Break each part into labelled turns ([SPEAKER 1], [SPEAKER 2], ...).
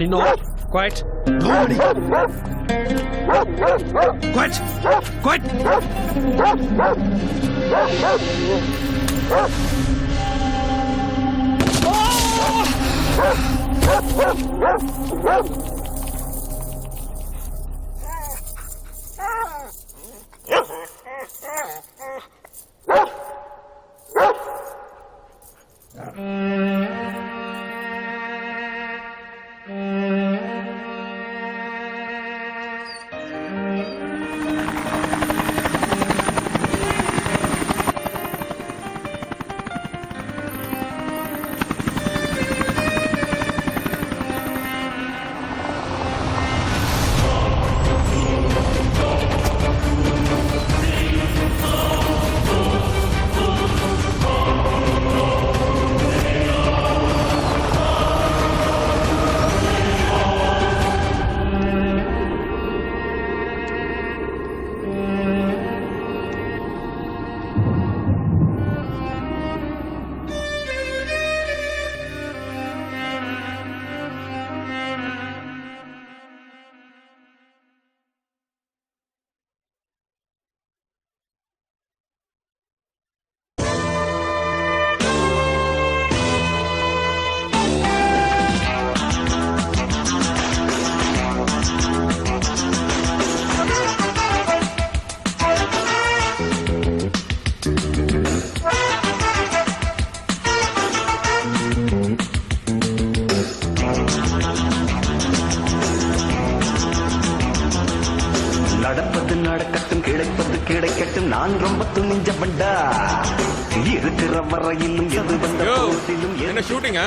[SPEAKER 1] No, quiet.
[SPEAKER 2] Nobody. Quiet. Quiet.
[SPEAKER 3] கிடைக்கட்டும் நான் ரொம்ப துணிஞ்சவன்டா இருக்கிற வரையிலும் எது வந்த போதிலும்
[SPEAKER 4] என்ன ஷூட்டிங்கா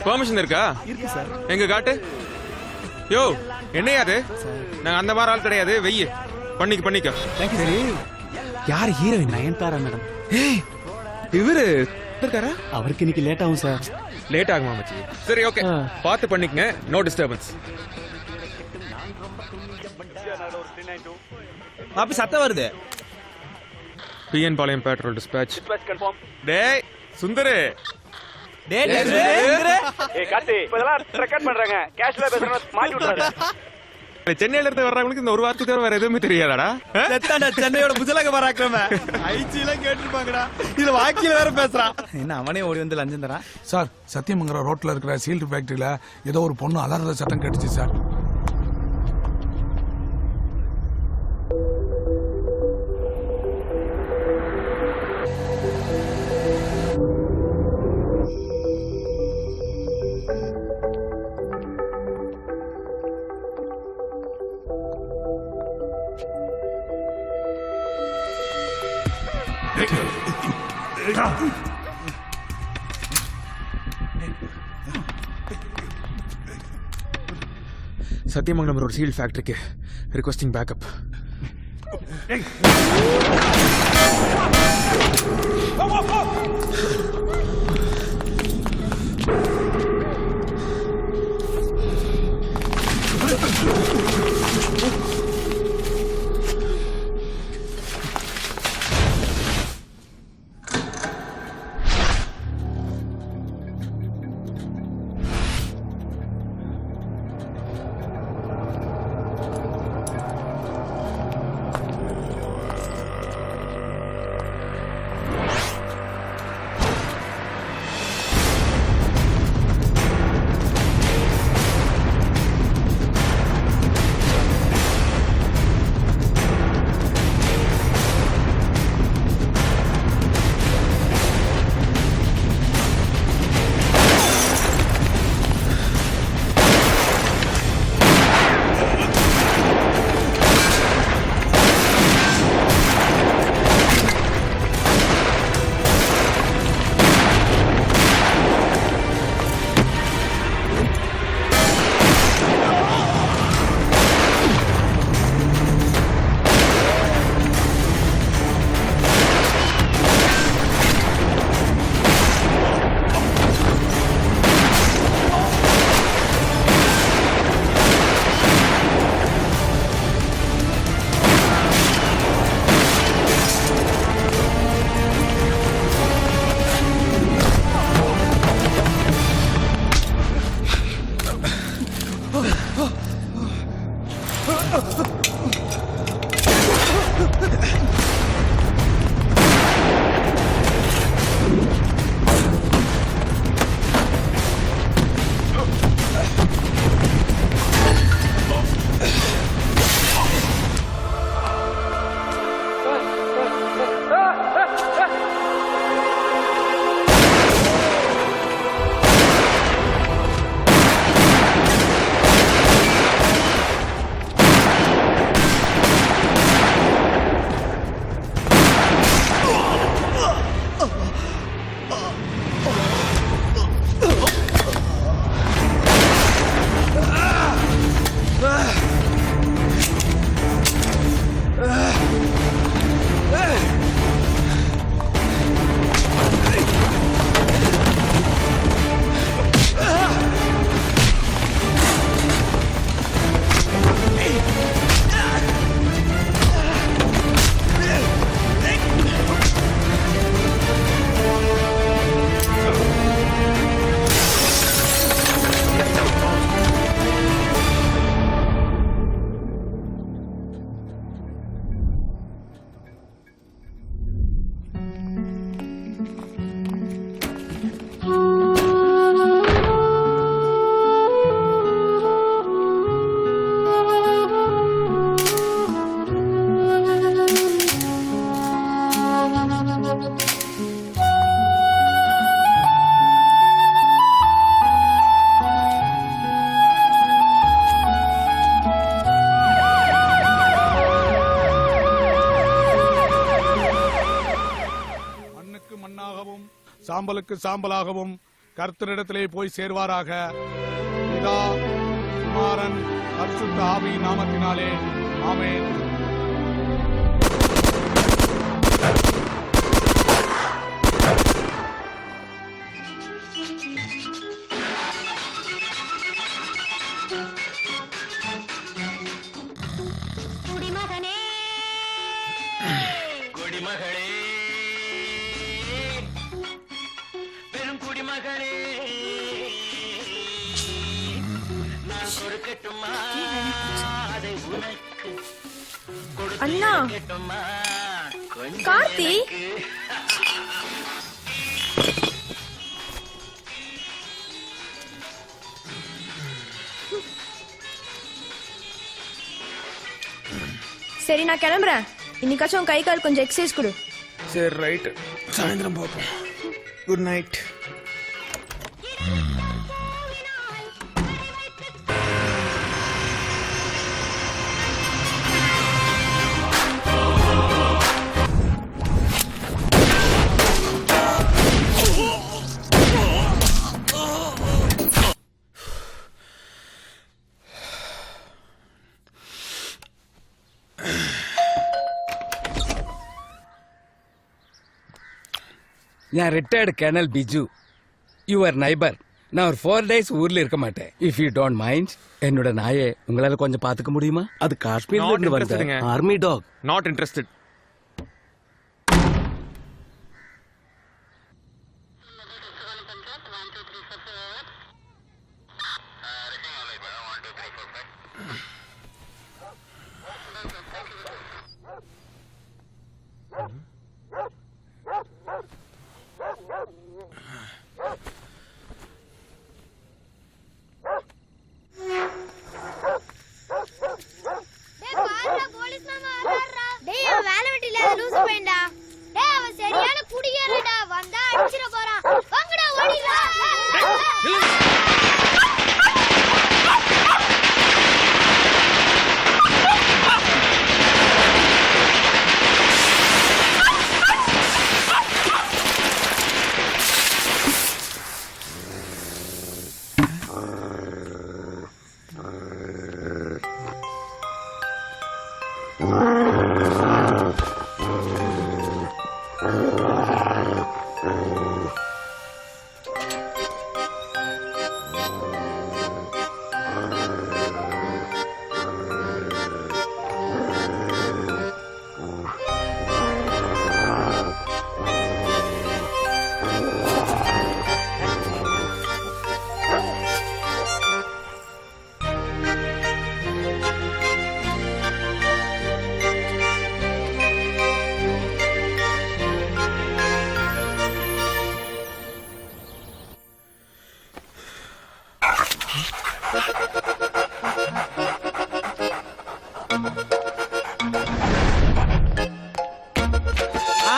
[SPEAKER 4] பெர்மிஷன் இருக்கா
[SPEAKER 2] இருக்கு சார்.
[SPEAKER 4] எங்க காட்டு யோ என்னையா அது நாங்க அந்த மாதிரி ஆள் கிடையாது வெய்ய பண்ணிக்க
[SPEAKER 2] தேங்க்யூ சார். யார் ஹீரோயின்? நயன்தாரா மேடம்.
[SPEAKER 4] ஏய் இவரு இருக்காரா
[SPEAKER 2] அவருக்கு இன்னைக்கு லேட் ஆகும் சார்.
[SPEAKER 4] லேட் ஆகுமா மச்சி சரி ஓகே பார்த்து பண்ணிக்கங்க நோ டிஸ்டர்பன்ஸ்
[SPEAKER 1] அப்ப சத்தம் வருது.
[SPEAKER 4] பிஎன் பாளையம் பெட்ரோல் டிஸ்பேட்ச் டேய் சுந்தரு சென்னையில இருந்து வர்றவங்களுக்கு இந்த ஒரு வார்த்தை தவிர வேற எதுவுமே தெரியாதாடா
[SPEAKER 1] சென்னையோட புஜலக பராக்கிரம ஐச்சிலாம் கேட்டிருப்பாங்கடா. இதுல வாக்கில வேற பேசுறான். என்ன அவனே ஓடி வந்து லஞ்சம் தரான்.
[SPEAKER 5] சார் சத்தியமங்கலம் ரோட்ல இருக்கிற சீல்டு ஃபேக்டரியில ஏதோ ஒரு பொண்ணு அலறத சத்தம் கேட்டுச்சு சார்.
[SPEAKER 4] சத்தியமங்கலம் ரோட் சீல் ஃபேக்டரிக்கு ரிக்வெஸ்டிங் பேக்கப்.
[SPEAKER 5] பாதங்களுக்கு சாம்பலாகவும் கர்த்தரிடத்திலே போய் சேர்வாராக. பிதா, குமாரன், பரிசுத்த ஆவியின் நாமத்தினாலே ஆமென்.
[SPEAKER 6] குடிமகனே
[SPEAKER 3] குடிமகளே, பெரும் குடிமகளே, நான் கொடுக்கட்டுமா அதை உனக்கு?
[SPEAKER 6] அண்ணா
[SPEAKER 3] கொடுக்கட்டுமா கொஞ்சம்
[SPEAKER 6] கார்த்தி சரி நான் கிளம்புறேன். இன்னைக்காச்சும் கை கால் கொஞ்சம் எக்ஸசைஸ் கொடு.
[SPEAKER 4] சரி ரைட், சாயந்தரம் பார்ப்போம். Good night.
[SPEAKER 7] நான் retired colonel Biju, your neighbour. நான் ஒரு 4 days ஊர்ல இருக்க மாட்டேன். இஃப் யூ டோன்ட் மைண்ட், என்னோட நாயை உங்களால கொஞ்சம் பாத்துக்க முடியுமா? அது காஷ்மீர்ல
[SPEAKER 4] Not
[SPEAKER 7] இருந்து வந்த
[SPEAKER 4] interested-ங்க.
[SPEAKER 7] Army dog.
[SPEAKER 4] Not interested.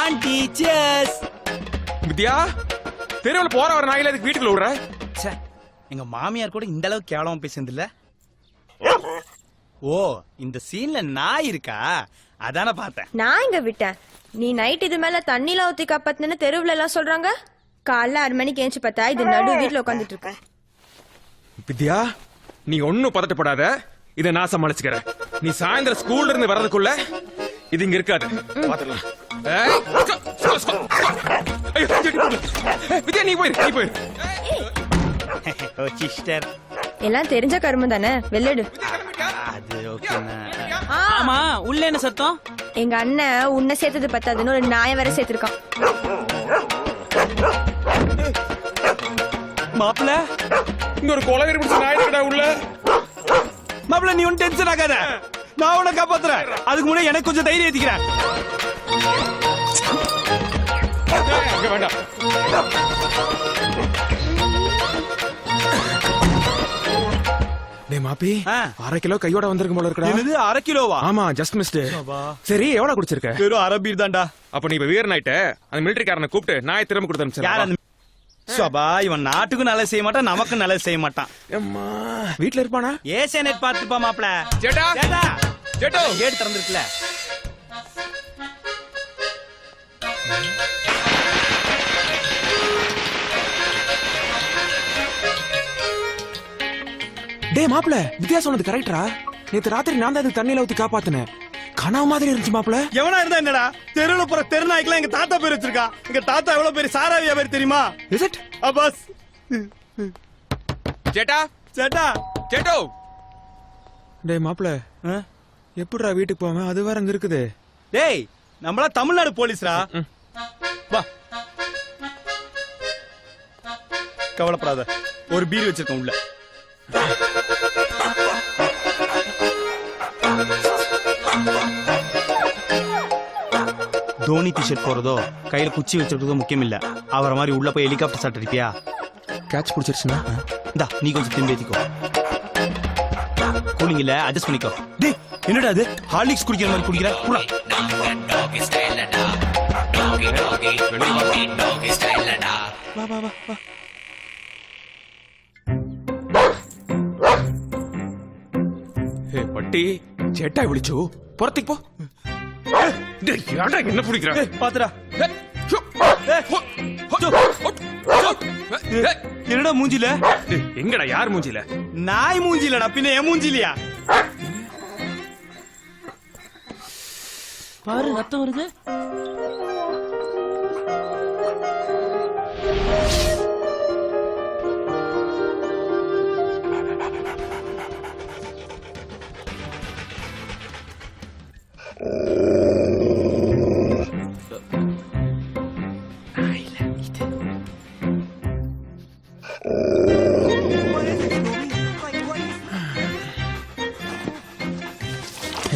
[SPEAKER 1] Aunty cheers.
[SPEAKER 4] Vidya, தெருவுல போற வர நாயில அதுக்கு வீட்டுக்குள்ள விடுற?
[SPEAKER 1] ச்சே, எங்க மாமியார் கூட இந்த அளவுக்கு கேவலமா பேசுனது இல்ல. ஓ, இந்த சீன்ல நாய் இருக்கா? அதான பார்த்தேன்.
[SPEAKER 6] நான் இங்க விட்டேன். நீ நைட் இது மேல தண்ணில ஊத்தி காப்பாத்துன்னு தெருவுல எல்லாம் சொல்றாங்க. காலைல 6 மணிக்கு ஏஞ்சி பார்த்தா இது நடு வீட்டுல உட்காந்துட்டு இருக்க.
[SPEAKER 4] வித்யா, நீ ஒன்னும் பதட்டப்படாத, இதை நான் சமாளிச்சுக்கிறேன். நீ சாயந்தரம் ஸ்கூல்ல இருந்து வர்றதுக்குள்ள இது இங்க இருக்காது. பாத்துக்கலாம். வித்யா, நீ போயிரு.
[SPEAKER 1] ஓ சிஸ்டர்,
[SPEAKER 6] எல்லாம் தெரிஞ்ச கருமம் தானே, வெள்ளடு.
[SPEAKER 1] அது ஓகேண்ணா.
[SPEAKER 2] ஆமா, உள்ள என்ன சத்தம்?
[SPEAKER 6] எங்க அண்ணன் உன்னை சேர்த்தது பத்தாதுன்னு ஒரு நாயை வேற சேர்த்திருக்கான்.
[SPEAKER 1] மாப்பிள,
[SPEAKER 4] இங்க ஒரு கொலவெறி பிடிச்ச நாய் இருக்கடா உள்ள.
[SPEAKER 1] மாப்பிள நீ ஒன்னும் டென்ஷன் ஆகாத, நான் உன்னை காப்பாத்துறேன். அதுக்கு முன்னாடி எனக்கு கொஞ்சம் தைரியம் ஏத்திக்கிறேன்.
[SPEAKER 4] அங்க வேண்டாம். டேய் மாப்பி, 1/2 கிலோ கையோட வந்திருக்கும் போல இருக்கடா.
[SPEAKER 1] என்னது 1/2 கிலோவா?
[SPEAKER 4] ஆமா, ஜஸ்ட் மிஸ்ட். சரி, எவ்வளவு குடிச்சிருக்க?
[SPEAKER 1] வெறும் 1/2 பீர் தான்டா.
[SPEAKER 4] அப்ப நீ இப்ப வீரன் ஆயிட்ட. அந்த மிலிட்டரிக்காரனை கூப்பிட்டு நாயை திரும்ப கொடுத்து
[SPEAKER 1] யார்
[SPEAKER 4] அனுப்பிச்சு.
[SPEAKER 1] அந்த சபா? இவன் நாட்டுக்கும் நல்லது செய்ய மாட்டான், நமக்கும் நல்லது செய்ய மாட்டான்.
[SPEAKER 4] அம்மா, வீட்ல இருப்பானா?
[SPEAKER 1] ஏசியா நெட் பார்த்துப்பா மாப்பிள.
[SPEAKER 4] Jeddah,
[SPEAKER 1] Jeddah,
[SPEAKER 4] ஜெட்டோ,
[SPEAKER 1] gate திறந்திருக்குல.
[SPEAKER 4] டேய் மாப்ள வித்யா சொன்னது கரெக்டா? நேத்து ராத்திரி நான் தான் தண்ணியில ஊத்தி காப்பாத்தினேன். கனவு மாதிரி இருந்துச்சு மாப்ள.
[SPEAKER 1] எவனா இருந்தா என்னடா, தெருவுல போற தெருநாய்க்கெல்லாம் எங்க தாத்தா பேர் வச்சிருக்கா. எங்க தாத்தா எவ்வளவு பெரிய சாரா வியாபாரி தெரியுமா?
[SPEAKER 4] Is it?
[SPEAKER 1] அப்பாஸ்
[SPEAKER 4] சேட்டா
[SPEAKER 1] சேட்டா
[SPEAKER 4] சேட்டோ. டேய் மாப்ள எப்படிடா வீட்டுக்கு போவேன்? அது வேற அங்க இருக்குது.
[SPEAKER 1] டேய் நம்மளா தமிழ்நாடு போலீஸ்ரா. வா கவலைப்படாத, ஒரு பீர் வச்சிருக்கோம் உள்ள. தோனி டிஷர்ட் போறதோ கையில குச்சி வச்சிருக்கதோ முக்கியம் இல்ல. அவரை மாதிரி உள்ள போய் ஹெலிகாப்டர் ஷாட் அடிப்பியா?
[SPEAKER 4] கேட்ச் பிடிச்சிருச்சுனா
[SPEAKER 1] இந்தா நீ கொஞ்சம் திரும்பி ஏத்திக்கோ. கூலிங் இல்ல, அட்ஜஸ்ட் பண்ணிக்கோ. டேய் என்னடா அது, ஹார்லிக்ஸ் குடிக்கிற மாதிரி குடிக்கிற? புறா வா வா வா வா.
[SPEAKER 4] ஹே பட்டி, சேட்டா விളിച്ചു. புறத்துக்கு போ. டேய் யாரா என்ன பிடிக்கற?
[SPEAKER 1] ஏய் பாத்துடா. என்னடா மூஞ்சில?
[SPEAKER 4] எங்கடா யார் மூஞ்சில?
[SPEAKER 1] நாய் மூஞ்சிலடா, பின்ன என் மூஞ்சிலியா?
[SPEAKER 2] பாரு ரத்தம் வருது.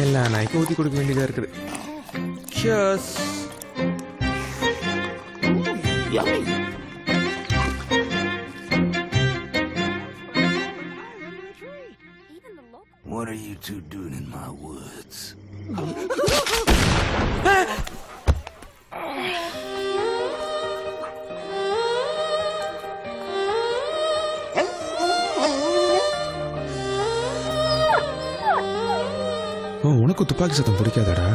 [SPEAKER 4] எல்லா நாய்க்கு ஊத்தி கொடுக்க வேண்டியதா இருக்குது. Cheers.
[SPEAKER 5] What are you two doing in my woods?
[SPEAKER 4] உனக்கு துப்பாக்கி சத்தம் பிடிக்காதடா?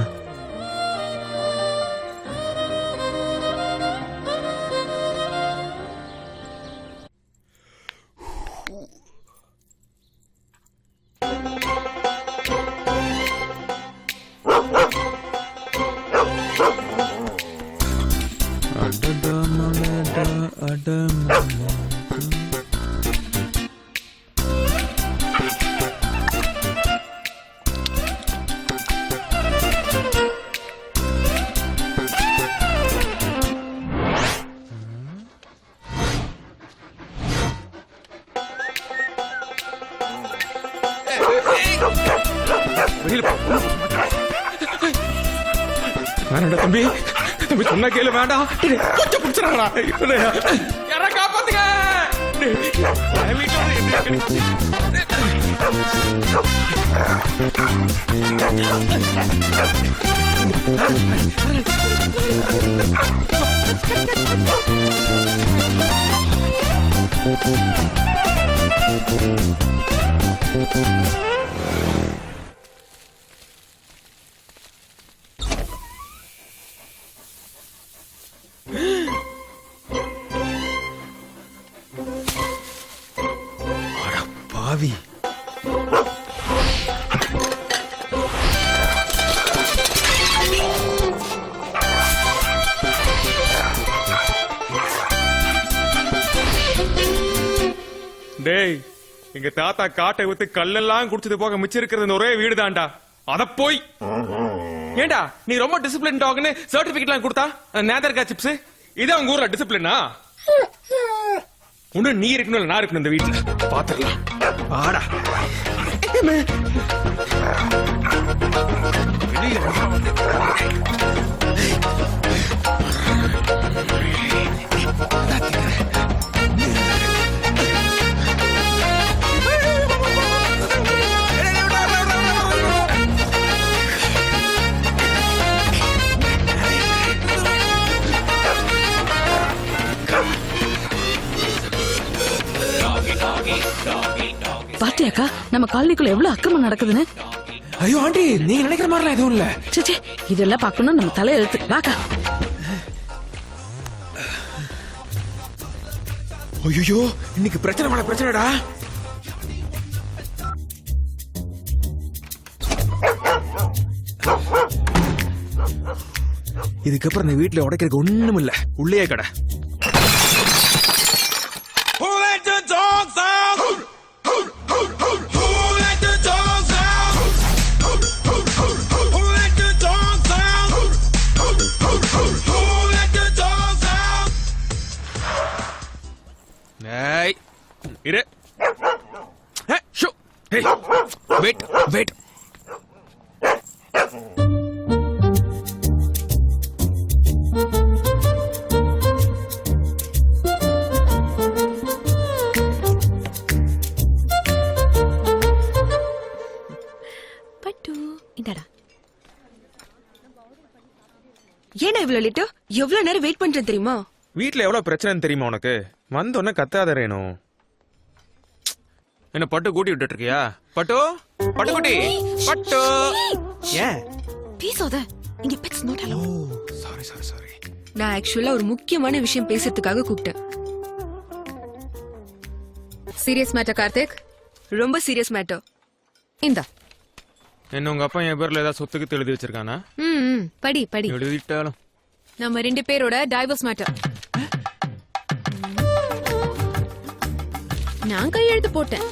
[SPEAKER 4] வேணாடா தம்பி, தம்பி சொன்னா கேளு. வேண்டாம், கொஞ்சம் பிடிச்சிடா. யாரா காப்பாத்துங்க. பாவி. டேய் எங்க தாத்தா காட்டை வித்து கல்லெல்லாம் குடிச்சது போக மிச்சம் இருக்கிறது ஒரே வீடு தான்டா. அத போய் ஏண்டா நீ ரொம்ப டிசிப்ளின் டாக்னு சர்டிபிகேட் எல்லாம் கொடுத்தா நேதர்கா சிப்ஸ். இது உங்க ஊர்ல டிசிப்ளினா? ஒண்ணு நீ இருக்கணும் இல்ல நான் இருக்கணும் இந்த வீட்டுல. பாத்துடலாம். ஆடா
[SPEAKER 8] பாத்தியாக்கா நம்ம காலனிக்குள்ள எவ்வளவு அக்கிரமம் நடக்குதுன்னு?
[SPEAKER 4] ஐயோ ஆண்டி, நீங்க நினைக்கிற மாதிரிலாம் எதுவும் இல்ல.
[SPEAKER 8] சே இதெல்லாம் பார்க்கணும் நம்ம தலையெழுத்து. வாக்கா.
[SPEAKER 4] ஐயோ இன்னைக்கு பிரச்சனை மேல பிரச்சனைடா. இதுக்கப்புறம் இந்த வீட்டுல உடைக்கிறதுக்கு ஒண்ணும் இல்ல, உள்ளே கடை. ஏய், இரு. ஏய், ஷோ. ஏய், வெயிட், வெயிட்.
[SPEAKER 6] பட்டு இந்தடா. ஏன்னா இவ்வளவு லேட்டு? எவ்வளவு நேரம் வெயிட் பண்றேன் தெரியுமா?
[SPEAKER 4] வீட்ல எவ்வளவு பிரச்சனைன்னு தெரியுமா உனக்கு? வந்தோடனே கத்தாத ரேணு. என்ன பட்டு கூட்டி விட்டுட்டு இருக்கியா? பட்டு, பட்டுக்குட்டி, பட்டு. ஏன்?
[SPEAKER 6] பேசாத. இங்க pets not allow.
[SPEAKER 4] Sorry sorry sorry.
[SPEAKER 6] நான் ஆக்சுவலா ஒரு முக்கியமான விஷயம் பேசுறதுக்காக கூப்பிட்டேன்.
[SPEAKER 8] Serious matter Karthik.
[SPEAKER 6] ரொம்ப சீரியஸ் மேட்டர்.
[SPEAKER 8] இந்தா.
[SPEAKER 4] என்ன உங்க அப்பா என் பேர்ல ஏதாவது சொத்துக்கு எழுதி வச்சிருக்கானா?
[SPEAKER 8] படி படி.
[SPEAKER 4] எழுதிட்டாலும்
[SPEAKER 8] நம்ம 2 பேரோட டைவர்ஸ் மேட்டர். நான் கையெழுத்து போட்டேன்.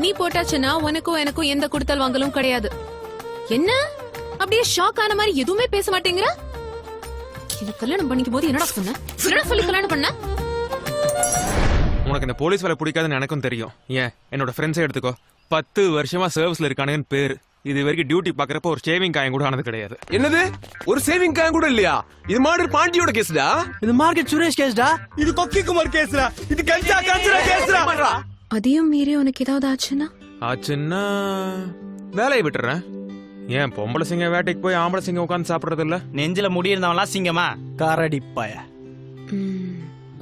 [SPEAKER 8] நீ போட்டாச்சுன்னா உனக்கும் எனக்கும் எந்த கொடுத்தல் வாங்கலும் கிடையாது. என்ன அப்படியே ஷாக் ஆன மாதிரி எதுவுமே பேச மாட்டேங்கிற? என்ன கல்யாணம் பண்ணிக்கும் போது என்னடா சொன்ன? என்னடா சொல்லி கல்யாணம் பண்ண?
[SPEAKER 4] உனக்கு இந்த போலீஸ் வேலை பிடிக்காதுன்னு எனக்கும் தெரியும். ஏன் என்னோட ஃப்ரெண்ட்ஸே எடுத்துக்கோ, 10 வருஷமா சர்வீஸ்ல இருக்கானுன்னு பேரு. இது வரைக்கும் டியூட்டி பாக்குறப்ப ஒரு ஷேவிங் காயம் கூட ஆனது கிடையாது.
[SPEAKER 9] என்னது? ஒரு சேவிங் காயம் கூட இல்லையா? இது மாதிரி பாண்டியோட கேஸ்டா?
[SPEAKER 1] இது மார்க்கெட் சுரேஷ் கேஸ்டா? இது கொக்கி குமார் கேஸ்டா? இது கஞ்சா கஞ்சரா கேஸ்டா?
[SPEAKER 8] அதையும் மீறி உனக்கு ஏதாவது ஆச்சுன்னா?
[SPEAKER 4] ஆச்சுன்னா வேலையை விட்டுறேன். ஏன் பொம்பளை சிங்க வேட்டைக்கு போய் ஆம்பளை சிங்கம் உட்காந்து சாப்பிடறது இல்ல?
[SPEAKER 1] நெஞ்சில முடி இருந்தவன்லாம் சிங்கமா? காரடிப்பாய.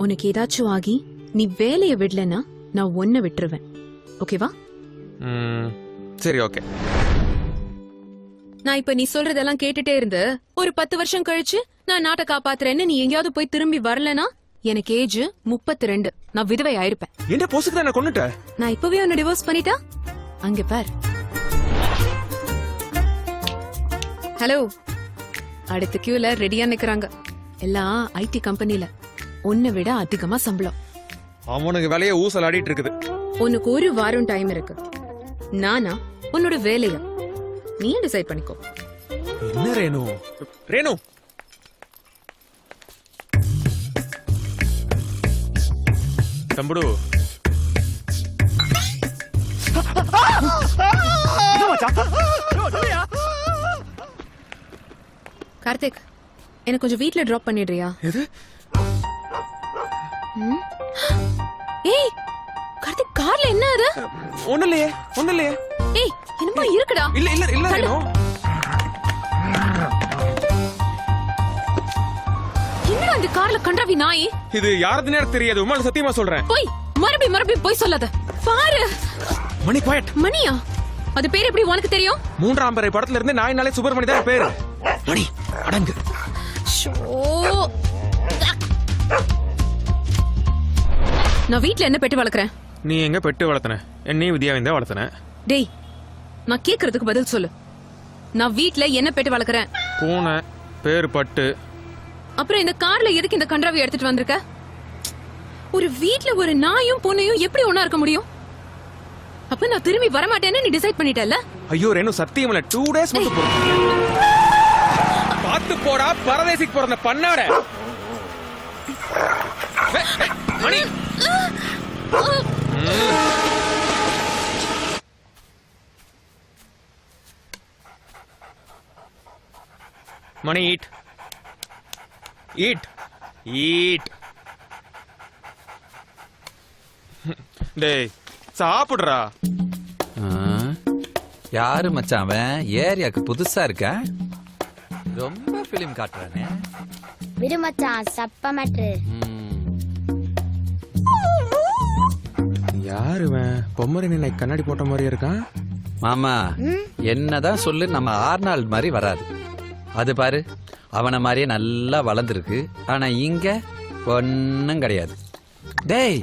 [SPEAKER 8] உனக்கு ஏதாச்சும் ஆகி நீ வேலையை விடலன்னா நான் ஒன்ன விட்டுருவேன். ஓகேவா?
[SPEAKER 4] சரி, ஓகே.
[SPEAKER 8] நான் இப்ப நீ சொல்றதெல்லாம் கேட்டுட்டே இருந்து ஒரு 10 வருஷம் கழிச்சு நான் நாட்டை காப்பாத்துறேன்னு நீ எங்கேயாவது போய் திரும்பி வரலனா எனக்கு ஏஜ் 32. நான் விதவை ஆயிருப்பேன்.
[SPEAKER 4] என்ன போசுக்கு தான் கொண்டுட்ட?
[SPEAKER 8] நான் இப்பவே உன்னை டிவோர்ஸ் பண்ணிட்டா அங்க பார். ஹலோ, அடுத்த கியூல ரெடியா நிக்கறாங்க. எல்லாம் ஐடி கம்பெனில. உன்னை விட அதிகமா சம்பளம்.
[SPEAKER 4] அவனுக்கு வேலையை ஊசல் ஆடிட்டு இருக்குது.
[SPEAKER 8] உனக்கு 1 வாரம் டைம் இருக்கு. நானா உன்னோட வேலையா நீ டிசைட் பண்ணிக்கோ.
[SPEAKER 4] என்ன ரேணு? ரேணு, தம்புடு,
[SPEAKER 8] கார்த்திக், எனக்கு கொஞ்சம் வீட்ல டிராப் பண்ணிடுறியா?
[SPEAKER 4] எது?
[SPEAKER 8] ஏய் கார்த்திக், கார்ல என்ன அது?
[SPEAKER 4] ஒண்ணு இல்லையே, ஒண்ணு இல்லையே.
[SPEAKER 8] ஏய் என்னமோ இருக்குடா.
[SPEAKER 4] இல்ல இல்ல இல்ல ரேணு.
[SPEAKER 8] என்னடா அந்த கார்ல கண்டவி நாய்?
[SPEAKER 4] இது யாரதுன்னு எனக்கு தெரியாது. உமால சத்தியமா சொல்றேன்.
[SPEAKER 8] போய் மறுபடியும் போய் சொல்லாத. பாரு
[SPEAKER 4] மணி பாயிண்ட்.
[SPEAKER 8] மணியா? அது பேர் எப்படி உனக்கு தெரியும்?
[SPEAKER 4] 3ஆம் பிறை படத்துல இருந்து நாயினாலே சுப்பிரமணி தான் பேரு. மணி அடங்கு.
[SPEAKER 8] ஷோ, நான் வீட்ல என்ன பெட்டு வளர்க்கறேன்?
[SPEAKER 4] நீ எங்க பெட்டு வளர்த்தன? என்னையும் வித்யாவையும் தான் வளர்த்தன.
[SPEAKER 8] டேய், நான் கேக்குறதுக்கு பதில் சொல்லு. நான் வீட்ல என்ன பெட்டு வளர்க்கறேன்?
[SPEAKER 4] பூனை, பேரு பட்டு.
[SPEAKER 8] அப்புறம் இந்த கார்ல எதுக்கு இந்த கன்றாவை எடுத்துட்டு வந்திருக்க? ஒரு வீட்ல ஒரு நாயும் பூனையும் எப்படி ஒண்ணா இருக்க முடியும்? அப்ப நான் திரும்பி வர மாட்டேன்னு நீ டிசைட் பண்ணிட்டல்ல?
[SPEAKER 4] ஐயோ ரேணு, சத்தியம் இல்ல. 2 days மட்டும் போ. பாத்து போடா, பரதேசிக்கு பிறந்த பண்ணாட. மணி மணி, ஈட் ஈட் ஈட். டேய் சாப்பிடுறா.
[SPEAKER 10] யாரு மச்சான் அவன்? ஏரியாக்கு புதுசா இருக்க? ரொம்ப பிலிம் காட்டுறானே.
[SPEAKER 11] விடு மச்சான், சப்ப மேட்ரு.
[SPEAKER 4] யாரு பொம்மரி நினை கண்ணாடி போட்ட மாதிரி இருக்கான்?
[SPEAKER 10] மாமா, என்னதான் சொல்லு, நம்ம ஆர்னால்ட் மாதிரி வராது. அது பாரு, அவனை மாதிரியே நல்லா வளர்ந்துருக்கு. ஆனா இங்க ஒன்னும் கிடையாது. டேய்,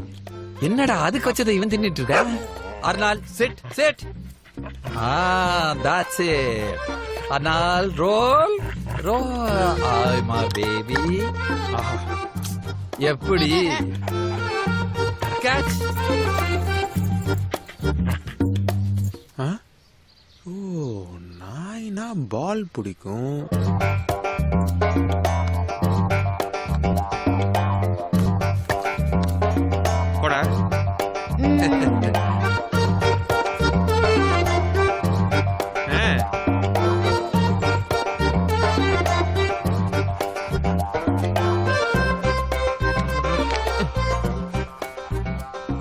[SPEAKER 10] என்னடா அதுக்கு வச்சதை இவன் தின்னுட்டு இருக்க? Arnold, sit sit. That's it. Arnold, roll. Row my baby. எப்படி கேட்ச்?
[SPEAKER 9] ஓ நாய்னா பால் பிடிக்கும். போடா.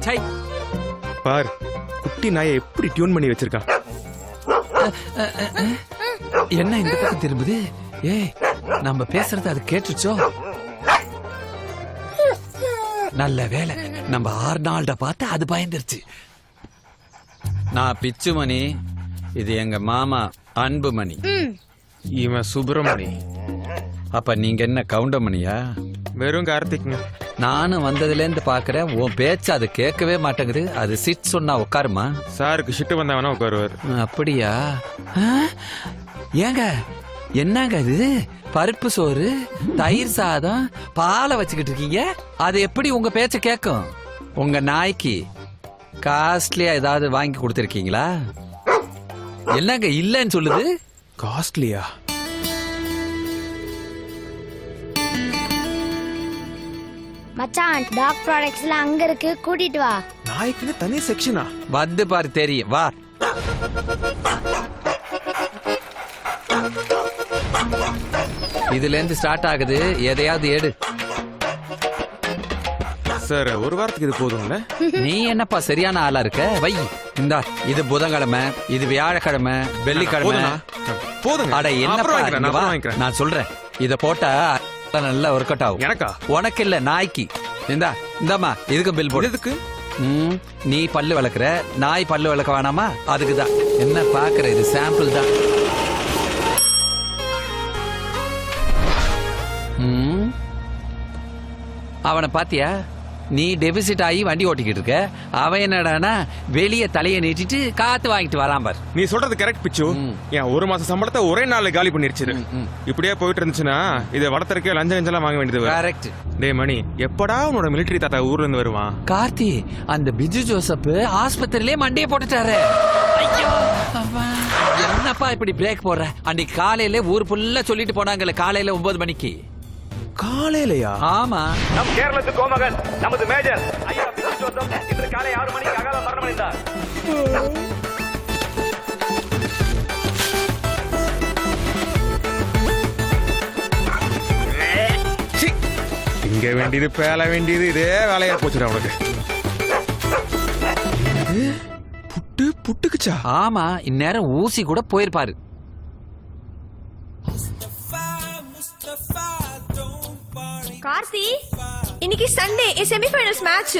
[SPEAKER 10] சை,
[SPEAKER 9] பார் குட்டி நாயை எப்படி டியூன் பண்ணி வச்சிருக்கான்.
[SPEAKER 10] என்ன இந்த பக்கம் திரும்புது? ஏய், நம்ம பேசுறது அது கேட்டுச்சோ? நல்ல வேலை, நம்ம ஆர்னால்ட பார்த்து அது பயந்துருச்சு. நான் பிச்சுமணி, இது எங்க மாமா அன்புமணி.
[SPEAKER 9] இவன் சுப்பிரமணி.
[SPEAKER 10] அப்ப நீங்க என்ன கவுண்டமணியா?
[SPEAKER 9] வெறும் கார்த்திக்ங்க.
[SPEAKER 10] நானும் வந்ததுல இருந்து பாக்குறேன், உன் பேச்சு அது கேட்கவே மாட்டேங்குது. அது சிட் சொன்னா உட்காருமா?
[SPEAKER 9] சாருக்கு ஷிட்டு வந்தவனா உட்காருவார்.
[SPEAKER 10] அப்படியா? ஏங்க என்னங்க இது? பருப்பு சோறு, தயிர் சாதம், பாலை வச்சுக்கிட்டு இருக்கீங்க. அது எப்படி உங்க பேச்ச கேட்கும்? உங்க நாய்க்கு காஸ்ட்லியா ஏதாவது வாங்கி கொடுத்துருக்கீங்களா? என்னங்க இல்லன்னு சொல்லுது?
[SPEAKER 9] காஸ்ட்லியா?
[SPEAKER 11] மச்சான் டாக் ப்ராடக்ட்ஸ்லாம் அங்க இருக்கு, கூட்டிட்டு வா.
[SPEAKER 9] நாய்க்குன்னு தனி செக்ஷனா?
[SPEAKER 10] வந்து பாரு தெரியும், வா. இதுல இருந்து ஸ்டார்ட் ஆகுது, எதையாவது எடு.
[SPEAKER 9] சார் ஒரு வாரத்துக்கு இது போதும்ல?
[SPEAKER 10] நீ என்னப்பா சரியான ஆளா இருக்க? வை, இந்தா. இது புதன்கிழமை, இது வியாழக்கிழமை, வெள்ளிக்கிழமை.
[SPEAKER 9] போதுங்க.
[SPEAKER 10] அட
[SPEAKER 9] அப்புறம்
[SPEAKER 10] என்ன,
[SPEAKER 9] வாங்கிக்கிறேன்.
[SPEAKER 10] நான் சொல்றேன், இத போட்டா நல்லா ஒர்க் அவுட் ஆகும்.
[SPEAKER 9] எனக்கா?
[SPEAKER 10] உனக்கு இல்ல, நாய்க்கு. இந்தாமா, இதுக்கு பில் போடு.
[SPEAKER 9] எதுக்கு?
[SPEAKER 10] நீ பல்லு விளக்குற, நாய் பல்லு விளக்க வேணாமா? அதுக்குதான். என்ன பாக்குற, இது சாம்பிள் தான். அவனை பாத்தியா? நீ டெபிசிட் ஆகி வண்டி ஓட்டிக்கிட்டு இருக்க, அவன் என்னடானா வெளியே தலையை நீட்டிட்டு காத்து வாங்கிட்டு வரான் பார்.
[SPEAKER 9] நீ சொல்றது கரெக்ட் பிச்சு. என் ஒரு மாச சம்பளத்தை ஒரே நாள்ல காலி பண்ணிருச்சு. இப்படியே போயிட்டு இருந்துச்சுன்னா இதை வளர்த்தறக்கே லஞ்சம் வாங்க வேண்டியது.
[SPEAKER 10] கரெக்ட்.
[SPEAKER 9] டே மணி, எப்படா உன்னோட மிலிட்டரி தாத்தா ஊர்ல இருந்து வருவான்?
[SPEAKER 10] கார்த்தி, அந்த பிஜு ஜோசப் ஆஸ்பத்திரியிலே மண்டையை போட்டுட்டாரு. ஐயோ, என்னப்பா இப்படி பிரேக் போடுற? அன்னைக்கு காலையில ஊர் ஃபுல்லா சொல்லிட்டு போனாங்கல்ல, காலையில 9 மணிக்கு.
[SPEAKER 9] காலையிலயா?
[SPEAKER 10] ஆமா.
[SPEAKER 3] நம் கேரளத்து கோமகன் நமது மேஜர் ஐயா பிச்சு ஜோசப் இன்று காலை 6 மணிக்கு அகால மரணமடைந்தார்.
[SPEAKER 9] இங்க வேண்டியது பேல வேண்டியது இதே வேலையா போச்சுடா உனக்கு. புட்டுக்குச்சா?
[SPEAKER 10] ஆமா, இந்நேரம் ஊசி கூட போயிருப்பாரு.
[SPEAKER 6] கார்த்தி, இன்னைக்கு சண்டே, செமிஃபைனல்ஸ் மேட்ச்.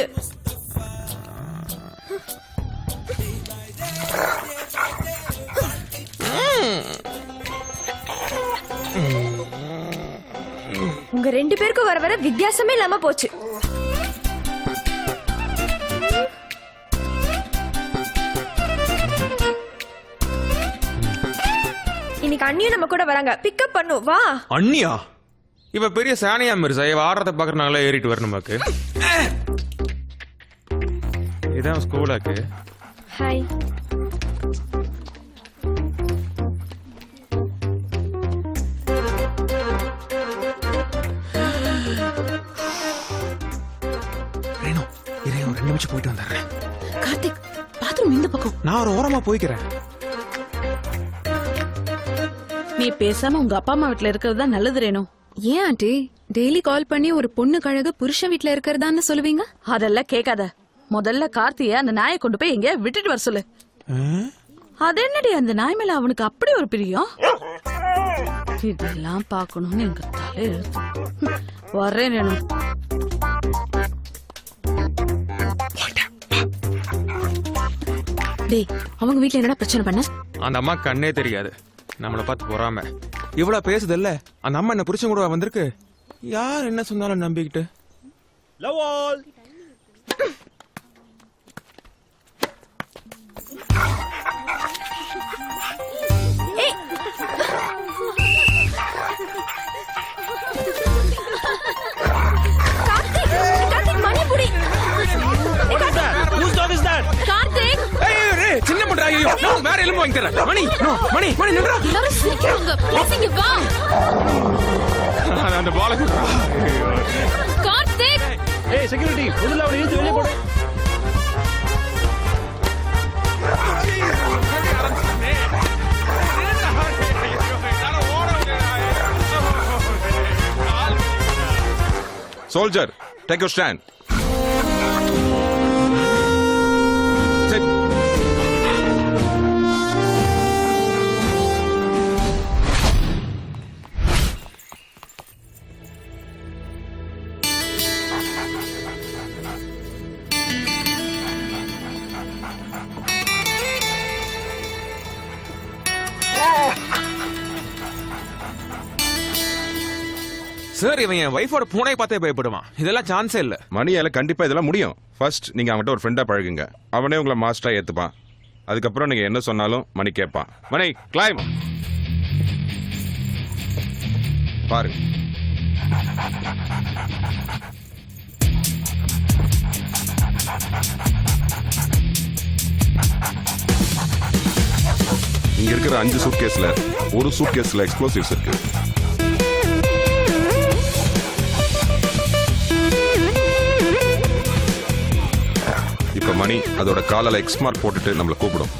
[SPEAKER 6] உங்க 2 பேருக்கும் வர வர வித்தியாசமே இல்லாம போச்சு. இன்னைக்கு அண்ணியும் நம்ம கூட வராங்க, பிக்கப் பண்ணு, வா.
[SPEAKER 9] அண்ணியா? இவ பெரிய சானியா மிர்சா. இவ ஆடுறத பாக்குறனால ஏறிட்டு வரணுமாக்கு. இதான் ஸ்கூலாக்கு.
[SPEAKER 6] ஹாய்.
[SPEAKER 9] ரேணு, இரு, ஒரு 2 நிமிஷம் போயிட்டு வந்துடுறேன்.
[SPEAKER 8] கார்த்திக், பாத்ரூம் இந்த பக்கம்.
[SPEAKER 9] நான் ஒரு ஓரமா போய்க்கிறேன்.
[SPEAKER 8] நீ பேசாம உங்க அப்பா அம்மா வீட்டுல இருக்கிறது தான் நல்லது ரேணு. ஏன் ஆண்டி டெய்லி கால் பண்ணி ஒரு பொண்ணு கழகு புருஷன் வீட்டுல இருக்கிறதான்னு சொல்லுவீங்க?
[SPEAKER 12] அதெல்லாம் கேட்காத. முதல்ல கார்த்திய அந்த நாயை கொண்டு போய் எங்க விட்டுட்டு வர சொல்லு. அது என்னடி, அந்த நாய் மேல அவனுக்கு அப்படி ஒரு பிரியம்? இதெல்லாம் பாக்கணும்னு எங்க தலை எழுத்து. வர்றேன் ரேணு.
[SPEAKER 8] டேய், அவங்க வீட்டுல என்னடா பிரச்சனை பண்ண?
[SPEAKER 9] அந்த அம்மா கண்ணே தெரியாது, நம்மளை பார்த்து போறாம இவ்வளவு பேசுதல்ல. அந்த அம்மா என்ன புருஷன் கூட வந்திருக்கு. யார் என்ன சொன்னாலும் நம்பிக்கிட்டு.
[SPEAKER 1] Love all.
[SPEAKER 4] ஐயோ, நான் வேற எலும்பு வாங்கி தரேன். மணி மணி மணி நின்றா.
[SPEAKER 8] எல்லாரும் சிரிக்கிறாங்க ப்ளீஸ் இங்க வா
[SPEAKER 4] அந்த பால
[SPEAKER 8] கார்த்திக்
[SPEAKER 1] ஏய் செக்யூரிட்டி முதல்ல அவனை இழுத்து வெளியே போடு.
[SPEAKER 3] Soldier take your stand.
[SPEAKER 9] Sir இவன் என் வைஃபோட பூனை பார்த்தே பயப்படுவான். இதெல்லாம் சான்ஸே இல்ல.
[SPEAKER 3] மணியால கண்டிப்பா இதெல்லாம் முடியும். ஃபர்ஸ்ட் நீங்க அவன்கிட்ட ஒரு ஃப்ரெண்டா பழகுங்க. அவனே உங்களை மாஸ்டரா ஏத்துப்பான். அதுக்கப்புறம் நீங்க என்ன சொன்னாலும் மணி கேட்பான். மணி கிளைம் பாரு. இங்க இருக்கிற 5 சூட்கேஸ்ல ஒரு சூட்கேஸ்ல எக்ஸ்ப்ளோசிவ்ஸ் இருக்கு. இப்ப மணி அதோட காலால எக்ஸ் மார்க் போட்டுட்டு நம்மள கூப்பிடும்.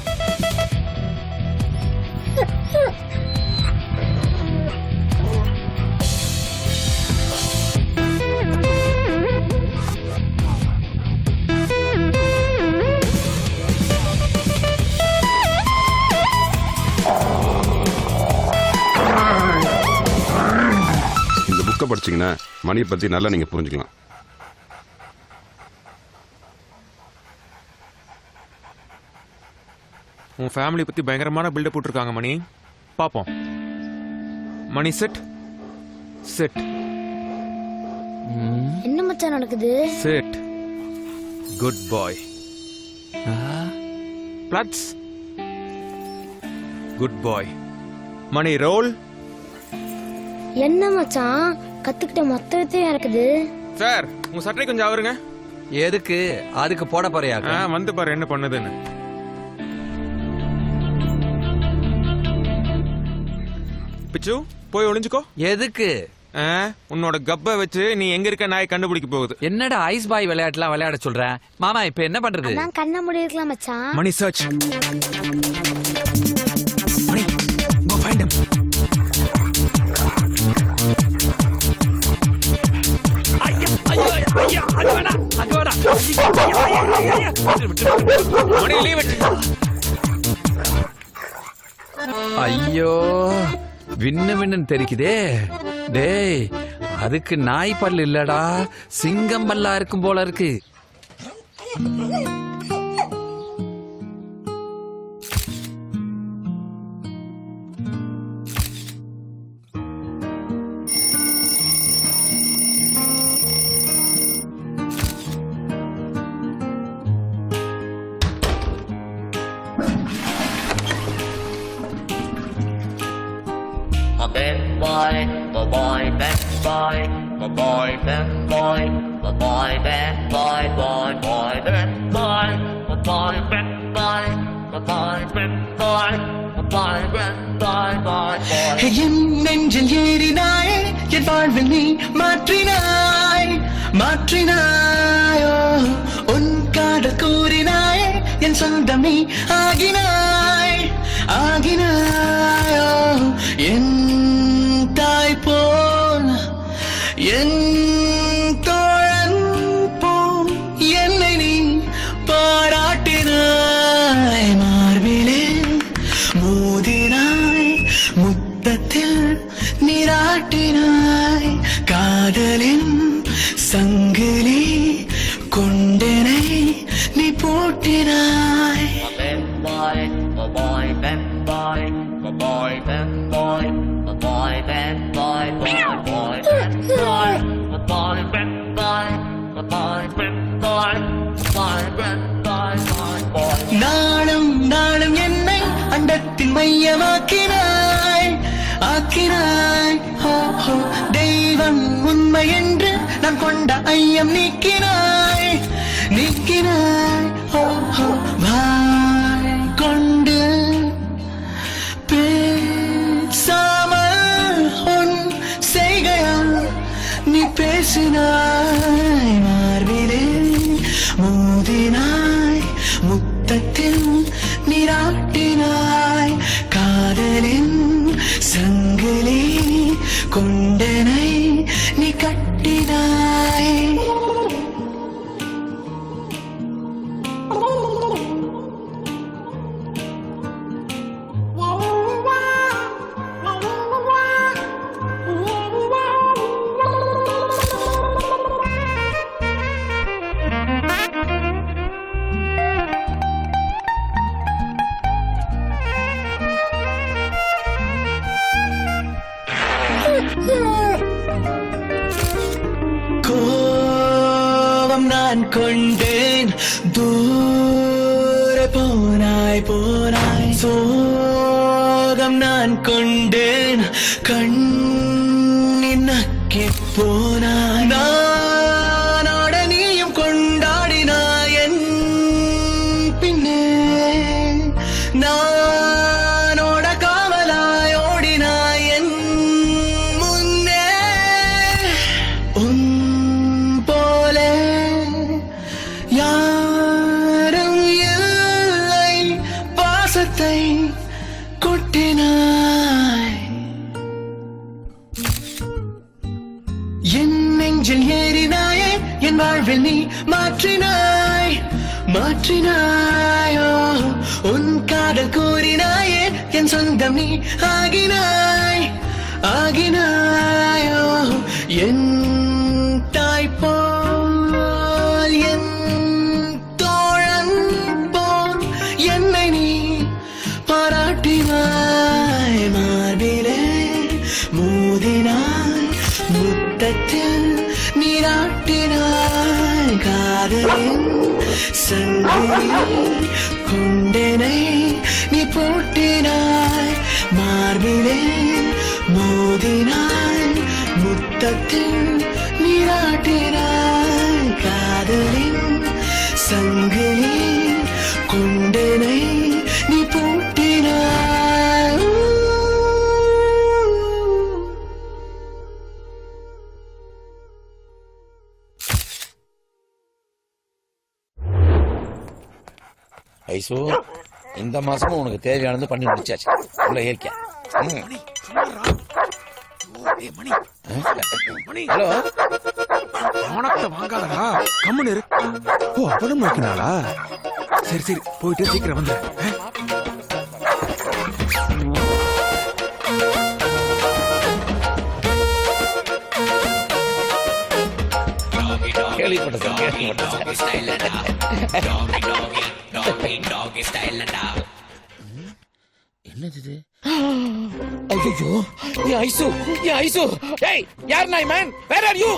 [SPEAKER 3] இந்த புக்கை படிச்சீங்கன்னா மணியை பத்தி நல்லா நீங்க புரிஞ்சுக்கலாம்.
[SPEAKER 9] உன் ஃபேமிலி பத்தி பயங்கரமான பில்டப் போட்டிருக்காங்க மணி. பாப்போம். மணி செட் செட்
[SPEAKER 11] என்ன மச்சான் நடக்குது?
[SPEAKER 9] செட் குட் பாய். பிளட்ஸ் குட் பாய். மணி ரோல்.
[SPEAKER 11] என்ன மச்சான் கத்துக்கிட்ட மொத்த வித்தையும் இருக்குது.
[SPEAKER 9] சார் உங்க சட்டை கொஞ்சம் அவருங்க.
[SPEAKER 10] எதுக்கு அதுக்கு போட போறியா?
[SPEAKER 9] வந்து பாரு என்ன பண்ணுதுன்னு. பிச்சு போய் ஒளிஞ்சுக்கோ.
[SPEAKER 10] எதுக்கு?
[SPEAKER 9] உன்னோட கப்ப வச்சு நீ எங்க இருக்க நாய் கண்டுபிடிக்க போகுது.
[SPEAKER 10] என்னடா ஐஸ் பாய் விளையாட்டுலாம் விளையாட சொல்ற மாமா? இப்ப என்ன பண்றது?
[SPEAKER 11] நான் கண்ண மூடி இருக்கலாம் மச்சான்.
[SPEAKER 9] Mani search.
[SPEAKER 5] Mani go find him.
[SPEAKER 9] Mani leave it.
[SPEAKER 10] ஐயோ விண்ணு விண்ணுன்னு தெரிக்குதே. டேய் அதுக்கு நாய் பல்லு இல்லடா, சிங்கம் பல்லா இருக்கும் போல இருக்கு.
[SPEAKER 1] என் நெஞ்சில் ஏறினாய், என் வாழ்வில் நீ மாற்றினாய் மாற்றினாயோ. உன் காதல் கூறினாய், என் சொந்தம் நீ ஆகினாய் ஆகினாயோ. என் தாய் போல் என் தோழன் போல் என்னை நீ பாராட்டினாய். மார்பிலே மோதினாய், முத்தத்தில் நீராட்டினாய். காதலின் சங்கிலி கொண்டனை நீ பூட்டினாய். நாளும் நாளும் என்னை அண்டத்தின் மையமாக்கினாய் ஆக்கினாய். தெய்வம் உண்மை என்று நான் கொண்ட ஐயம் நீக்கினாய் நீக்கினாய். வாய் கொண்ட நீராட்டினாய் காதலின் சங்கிலி கொண்டனை நீ கட்டினாய் கோபம் நான் கொண்டேன் தூர போனாய் போனாய் சோகம் நான் கொண்டேன் கண்ணின் நக்கி போனாய் நானோட நீயும் கொண்டாடினாய் என் பின்னே நானோட காவலாய் ஓடினாய் என் முன்னே உன் போல யாரும் இல்லை பாசத்தை கொட்டினாய் என் நெஞ்சில் ஏறினாயே என் வாழ்வில் நீ மாற்றினாய் மாற்றினாயோ உன் காதல் கூறினாயே என் சொந்தம் நீ ஆகினாய் ஆகினாயோ என் தாய் போல் என் தோழன் போல் என்னை நீ பாராட்டினாய் மார்பிலே மோதினாய் முத்தத்தில் நீராட்டினாய் காதலின் சங்கிலி கொண்டனை நீ போட்டினாய் மார்பிலே மோதினாய் முத்தத்தில் நீராட்டினாய் காதலின் சங்கிலி கொண்டனை நீ போட்டினாய்
[SPEAKER 7] ஐசோ இந்த மாசமும் உனக்கு தேவையானது பண்ணி முடிச்சாச்சு உள்ள ஏற்க ஹலோ
[SPEAKER 9] அவனத்தை வாங்காதடா கம்முன்னு இரு ஓ அப்பதான் நோக்கினாளா சரி சரி போயிட்டு சீக்கிரம் வந்து
[SPEAKER 7] என்னது ஐயோ ஏ ஐசு ஏ ஐசு ஏய் யார் நாய் மேன் வேர் ஆர் யூ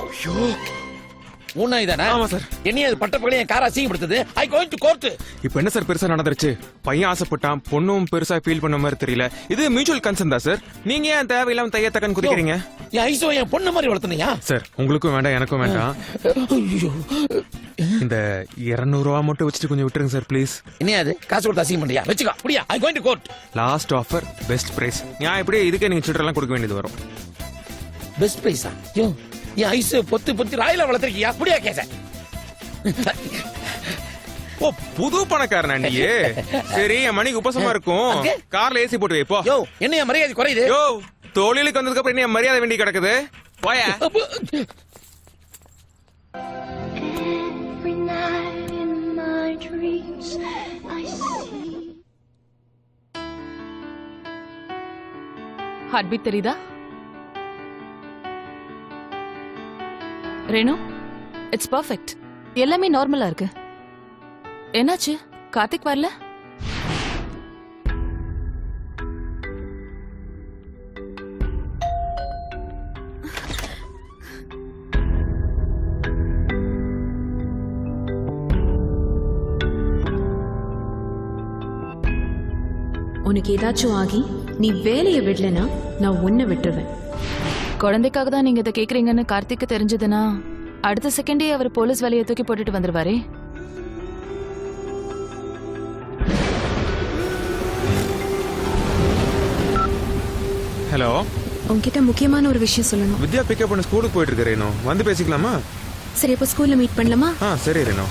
[SPEAKER 7] உன் நாய் தானே
[SPEAKER 9] ஆமா சார்
[SPEAKER 7] என்னைய அது பட்டப்பகலே என் காரை அசிங்கப்படுத்துது ஐ கோயிங் டு கோர்ட்
[SPEAKER 9] இப்போ என்ன சார் பெருசா நடந்துருச்சு பையன் ஆசைப்பட்டான் பொண்ணும் பெருசா ஃபீல் பண்ண மாதிரி தெரியல இது மியூச்சுவல் கன்சர்ன் தான் சார் நீங்க ஏன் தேவையில்லாம தையத்தக்கன்னு குதிக்கிறீங்க
[SPEAKER 7] என் ஐசோ என் பொண்ணு மாதிரி வளர்த்தனையா
[SPEAKER 9] சார் உங்களுக்கும் வேண்டாம் எனக்கும் வேண்டாம்
[SPEAKER 7] ஐயோ
[SPEAKER 9] இந்த 200 ரூபா மட்டும் வச்சுட்டு கொஞ்சம் விட்டுருங்க சார் ப்ளீஸ்
[SPEAKER 7] என்ன அது காசு கொடுத்து அசிங்கம் பண்றியா வெச்சுக்கோ அப்படியா I going to court
[SPEAKER 9] last offer best price நான் இப்படியே இதுக்கே நீங்க சில்லறலாம் கொடுக்க வேண்டியது வரும்
[SPEAKER 7] பெஸ்ட் பிரைஸா யோ என் ஐசு பொத்து பொத்து ராயில வளர்த்திருக்கியா அப்படியா கேச
[SPEAKER 9] ஓ புது பணக்காரனா நீ சரி என் மணிக்கு உபசமா இருக்கும் கார்ல ஏசி போட்டு வை போ
[SPEAKER 7] யோ என்ன மரியாதை குறையுது
[SPEAKER 9] யோ தோழிலுக்கு வந்ததுக்கு அப்புறம் என்ன மரியாதை வேண்டி கிடக்குது போயா
[SPEAKER 11] Every night in my dreams I see
[SPEAKER 12] heart beat தெரியுதா ரேணு இட்ஸ் பர்ஃபெக்ட் எல்லாமே நார்மலா இருக்கு என்னாச்சு கார்த்திக் வரல
[SPEAKER 8] உனக்கு ஏதாச்சும் ஆகி நீ வேலையை விடலனா நான் உன்னை விட்டுருவேன்.
[SPEAKER 12] குழந்தைக்காக தான் நீங்க இதை கேக்குறீங்கன்னு கார்த்திக்கு தெரிஞ்சதுன்னா அடுத்த செகண்டே அவர் போலீஸ் வேலையை தூக்கி போட்டுட்டு வந்துருவாரே.
[SPEAKER 9] ஹலோ,
[SPEAKER 8] உன்கிட்ட முக்கியமான ஒரு விஷயம் சொல்லணும்.
[SPEAKER 9] வித்யா பிக்கப் பண்ண ஸ்கூலுக்கு போயிட்டு இருக்கு ரேனோ, வந்து பேசிக்கலாமா?
[SPEAKER 8] சரி, அப்போ ஸ்கூல்ல மீட் பண்ணலாமா?
[SPEAKER 9] சரி ரேனோ.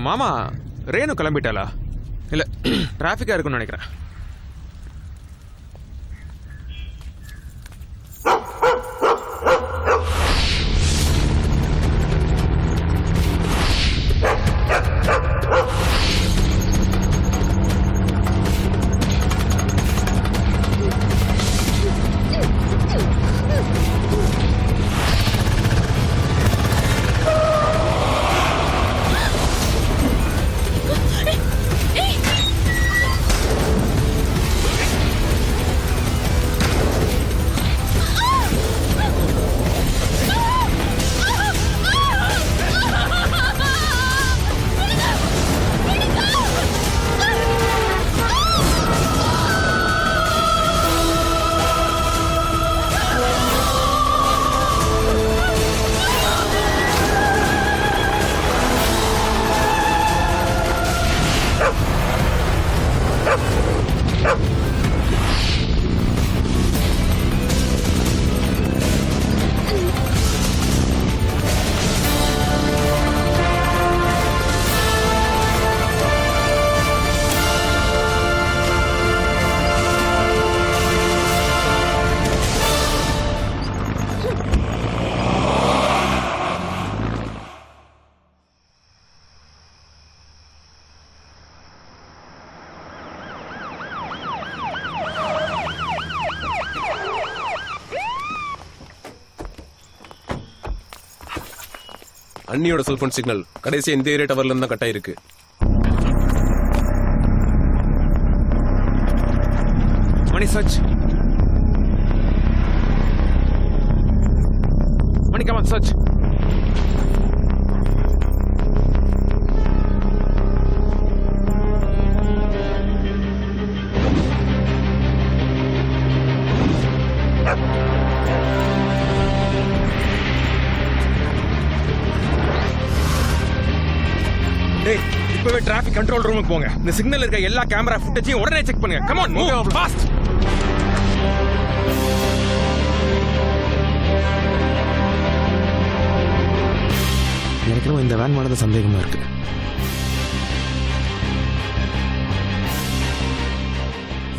[SPEAKER 9] மாமா ரேணு கிளம்பிட்டாளா இல்ல டிராஃபிக்கா இருக்கும்னு நினைக்கிறேன்.
[SPEAKER 13] அண்ணியோட செல்போன் சிக்னல் கடைசியா இந்த ஏரியா டவர்ல இருந்து தான் கட் ஆயிருக்கு.
[SPEAKER 9] Mani search. Mani come on search. இப்பவே டிராஃபிக் கண்ட்ரோல் ரூமுக்கு போங்க. இந்த சிக்னல் இருக்க எல்லா கேமரா ஃபுட்டேஜையும் உடனே செக் பண்ணுங்க. Come on move fast. எனக்கு இந்த வேன் மானது சந்தேகமா இருக்கு.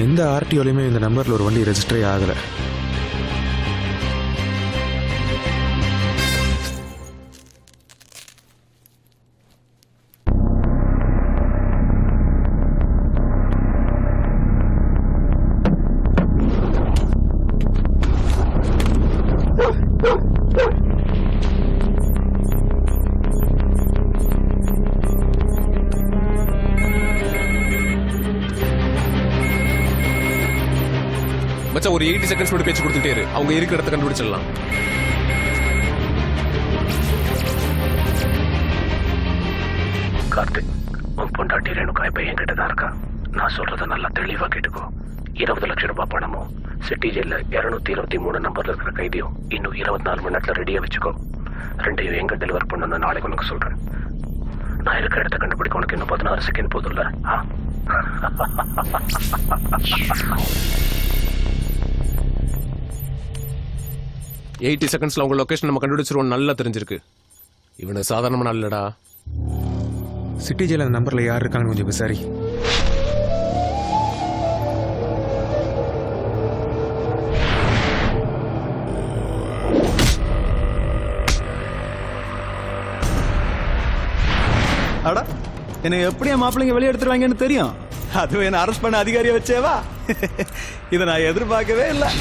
[SPEAKER 9] எந்த ஆர்டிஓலயுமே இந்த நம்பர்ல ஒரு வண்டி ரெஜிஸ்டரே ஆகல. மச்சான் ஒரு 80 செகண்ட்ஸ் மட்டும் பேச்சு கொடுத்துட்டே இரு. அவங்க இருக்கிற இடத்த கண்டுபிடிச்சிடலாம்.
[SPEAKER 14] கார்த்திக், உன் பொண்டாட்டி ரேணுகா இப்ப என்கிட்ட தான் இருக்கா. நான் சொல்றத நல்லா தெளிவா கேட்டுக்கோ. 20 லட்சம் ரூபாய் பணமும் சிட்டி ஜெயில 223 நம்பர்ல இருக்கிற கைதியும் இன்னும் 24 மணி நேரத்துல ரெடியா வச்சுக்கோ. ரெண்டையும் எங்க டெலிவர் பண்ணணும் நாளைக்கு உனக்கு சொல்றேன். நான் இருக்கிற இடத்த கண்டுபிடிக்க உனக்கு இன்னும் 16 செகண்ட் போதும்ல?
[SPEAKER 13] 80 செகண்ட்ஸ்ல உங்க லொகேஷன் நம்ம கண்டுபிடிச்சிருவோம். நல்லா தெரிஞ்சிருக்கு. இவனை சாதாரணமான இல்லடா.
[SPEAKER 9] சிட்டி ஜெயில அந்த நம்பர்ல யார் இருக்காங்கன்னு கொஞ்சம் விசாரி.
[SPEAKER 1] அடா, என்னை எப்படி என் மாப்பிள்ளைங்க வெளியே எடுத்துருவாங்கன்னு தெரியும். அதுவும் என்ன அரெஸ்ட் பண்ண அதிகாரியை வச்சேவா? இதை நான் எதிர்பார்க்கவே இல்லை.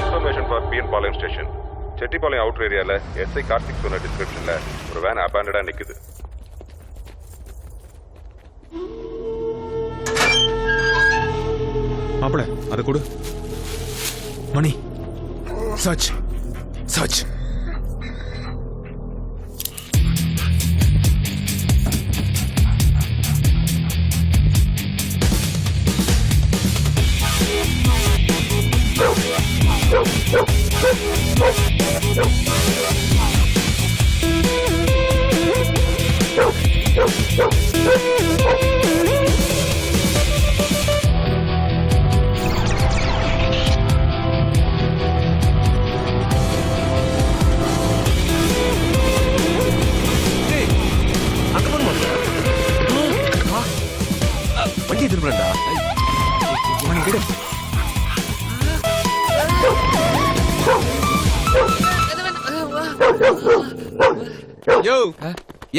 [SPEAKER 3] Information for PN Palayam station. Chettipalayam outer ஏரியால எஸ்ஐ கார்த்திக் சொன்ன டிஸ்கிரிப்ஷன்ல ஒரு வேன் அபாண்டடா நிக்குது.
[SPEAKER 9] மாப்பிள அதை கொடு. Mani search search. வண்டி திரும்பலண்டா. மணி கிடு. யோ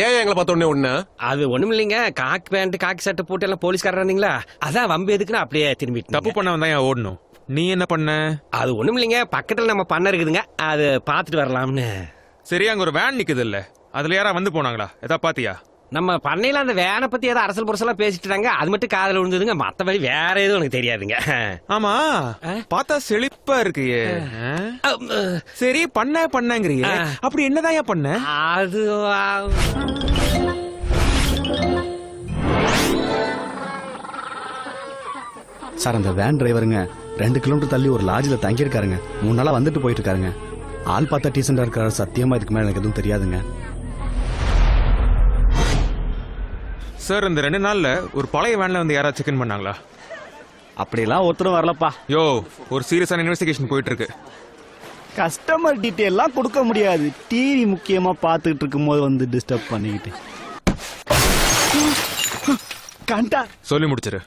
[SPEAKER 9] ஏன் எங்களை பார்த்த உடனே ஒண்ணு?
[SPEAKER 13] அது ஒண்ணும் இல்லைங்க, காக்கி பேண்ட் காக்கி சட்டை போட்டு எல்லாம் போலீஸ்காரர் இருந்தீங்களா, அதான் வம்பு எதுக்குன்னு அப்படியே திரும்பிட்டு.
[SPEAKER 9] தப்பு பண்ணவன் தான் ஓடணும். நீ என்ன பண்ண?
[SPEAKER 13] அது ஒண்ணும் இல்லைங்க, பக்கத்துல நம்ம பண்ண இருக்குதுங்க, அது பாத்துட்டு வரலாம்னு.
[SPEAKER 9] சரி, அங்க ஒரு வேன் நிக்குது இல்ல, அதுல யாரா வந்து போனாங்களா? எதா பாத்தியா?
[SPEAKER 13] நம்ம பண்ணையில அந்த வேனை பத்தி ஏதோ அரசல் புரசலா பேசிட்டு இருந்தாங்க, அது மட்டும் காதுல விழுந்ததுங்க, மத்தபடி வேற எதுவும் எனக்கு தெரியாதுங்க.
[SPEAKER 9] ஆமா, பார்த்தா செழிப்பா இருக்கு. சரி, பண்ணங்கிறியே, அப்படி என்னதான் பண்ண?
[SPEAKER 13] அது
[SPEAKER 1] சார், அந்த வேன் டிரைவருங்க 2 கிலோமீட்டர் தள்ளி ஒரு லாட்ஜில் தங்கியிருக்காருங்க. 3 நாளா வந்துட்டு போயிட்டு இருக்காருங்க. ஆள் பார்த்தா டீசெண்டா இருக்காரு. சத்தியமா இதுக்கு மேல எனக்கு எதுவும் தெரியாதுங்க.
[SPEAKER 9] சார், இந்த 2 நாள்ல ஒரு பழைய வேன்ல வந்து யாராவது செக் இன் பண்ணாங்களா?
[SPEAKER 1] அப்படியெல்லாம் ஒருத்தரும் வரலப்பா.
[SPEAKER 9] யோ, ஒரு சீரியஸான இன்வெஸ்டிகேஷன் போயிட்டு இருக்கு.
[SPEAKER 1] கஸ்டமர் டீட்டெயிலாம் கொடுக்க முடியாது. டிவி முக்கியமா பார்த்துக்கிட்டு இருக்கும் போது வந்து டிஸ்டர்ப் பண்ணிக்கிட்டு. கண்டா
[SPEAKER 9] சொல்லி முடிச்சிரு.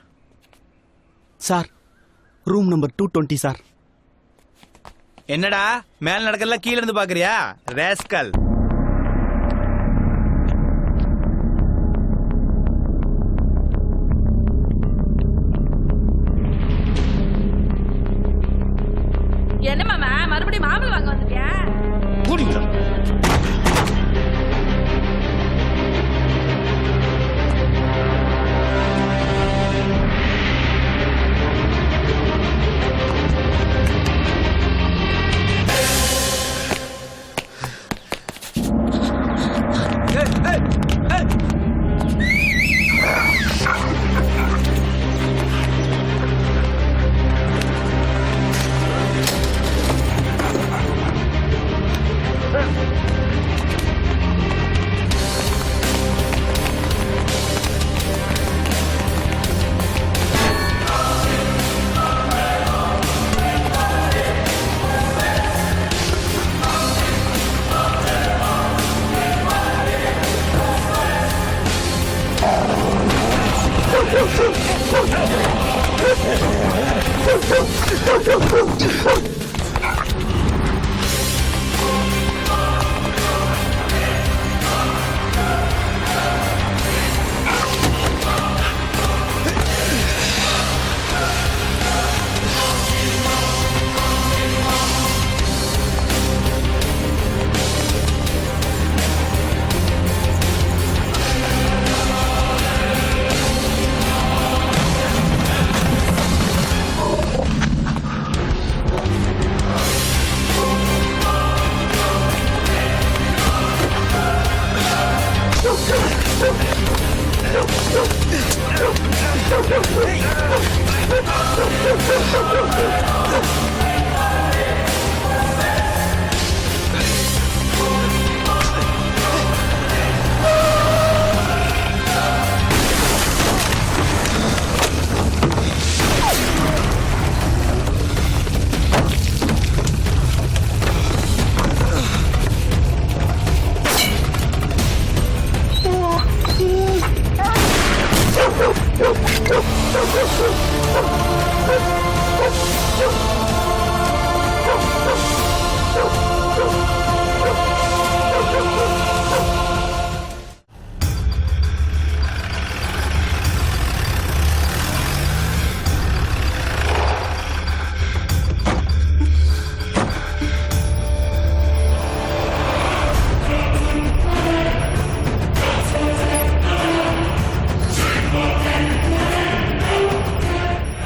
[SPEAKER 1] Sir, room number 220 sir. என்னடா மேல நடக்கலாம் கீழ இருந்து பாக்குறியா ரேஸ்கல்?
[SPEAKER 12] என்ன மாமா மறுபடியும் மாம்பழம் வாங்க வந்துட்டியா?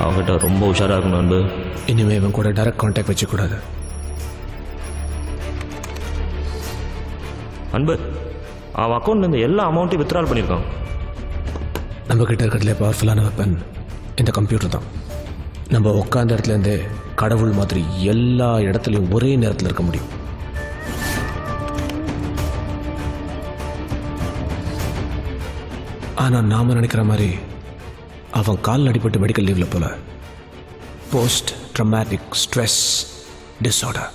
[SPEAKER 14] அவங்ககிட்ட ரொம்ப உஷாராக இருக்கணும் அன்பு.
[SPEAKER 13] இனிமே இவன் கூட டைரக்ட் கான்டாக்ட் வச்சுக்கூடாது.
[SPEAKER 14] அன்பு, அவன் அக்கௌண்ட்லேருந்து எல்லா அமௌண்ட்டையும் வித்ட்ரால் பண்ணியிருக்கான்.
[SPEAKER 13] நம்ம கிட்ட இருக்கிறதுல பவர்ஃபுல்லான வெப்பன் இந்த கம்ப்யூட்டர் தான். நம்ம உட்காந்த இடத்துலேருந்து கடவுள் மாதிரி எல்லா இடத்துலையும் ஒரே நேரத்தில் இருக்க முடியும். ஆனால் நாம நினைக்கிற மாதிரி அவன் கால் அடிபட்டு மெடிக்கல் லீவில் போல. Post traumatic stress disorder.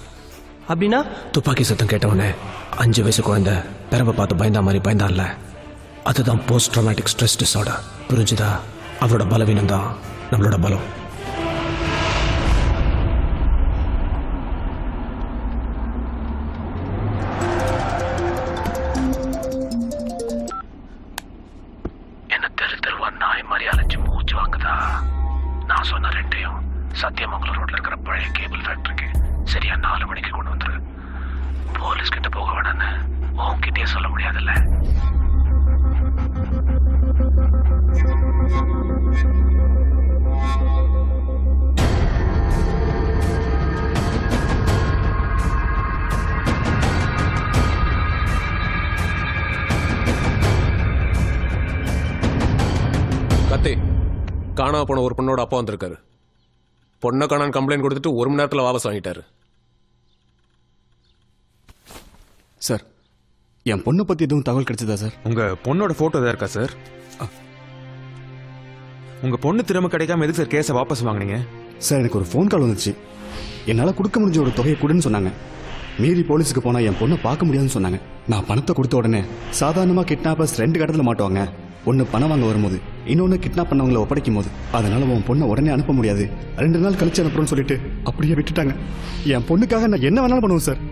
[SPEAKER 14] அப்படின்னா
[SPEAKER 13] துப்பாக்கி சத்தம் கேட்டவொடனே 5 வயசு குழந்தை பெரம்பை பார்த்து பயந்தா மாதிரி பயந்தான்ல, அதுதான் போஸ்ட் ட்ரமாட்டிக் ஸ்ட்ரெஸ் டிஸார்டர். புரிஞ்சுதா? அவரோட பலவீனம் தான் நம்மளோட பலம்.
[SPEAKER 14] என்ன தெருவா நாய் மாதிரி அலைஞ்சு மூச்சு வாங்குதா? நான் சொன்ன ரெண்டையும் சத்தியமங்கலம் ரோட்ல இருக்கிற பழைய கேபிள் ஃபேக்டரிக்கு சரியா 4 மணிக்கு கொண்டு வந்துரு. போலீஸ் கிட்ட போக வேணான்னு உன்கிட்டயே சொல்ல முடியாதுல்ல.
[SPEAKER 13] கத்தி காணாம போன ஒரு பொண்ணோட அப்பா வந்திருக்காரு. பொண்ணை காணான்னு கம்ப்ளைண்ட் கொடுத்துட்டு 1 மணி நேரத்தில் வாபஸ் வாங்கிட்டாரு.
[SPEAKER 15] சார், என் பொண்ணை பற்றி எதுவும் தகவல் கிடைச்சதா சார்?
[SPEAKER 9] உங்க பொண்ணோட போட்டோ தான் இருக்கா சார்? உங்க பொண்ணு திரும்ப கிடைக்காம எதுக்கு சார் கேஸை வாபஸ் வாங்குனீங்க?
[SPEAKER 15] சார், எனக்கு ஒரு ஃபோன் கால் வந்துச்சு. என்னால் கொடுக்க முடிஞ்ச ஒரு தொகையை கொடுன்னு சொன்னாங்க. மீறி போலீஸுக்கு போனால் என் பொண்ணை பார்க்க முடியாதுன்னு சொன்னாங்க. நான் பணத்தை கொடுத்த உடனே சாதாரணமாக கிட்னாப்பர்ஸ் 2 கட்டத்தில் மாட்டுவாங்க. ஒன்று பணம் வாங்க வரும்போது, இன்னொன்று கிட்னாப் பண்ணவங்களை ஒப்படைக்கும் போது. அதனால உன் பொண்ணை உடனே அனுப்ப முடியாது, 2 நாள் கழிச்சு அனுப்புறோன்னு சொல்லிட்டு அப்படியே விட்டுட்டாங்க. என் பொண்ணுக்காக நான் என்ன வேணாலும் பண்ணுவேன் சார்.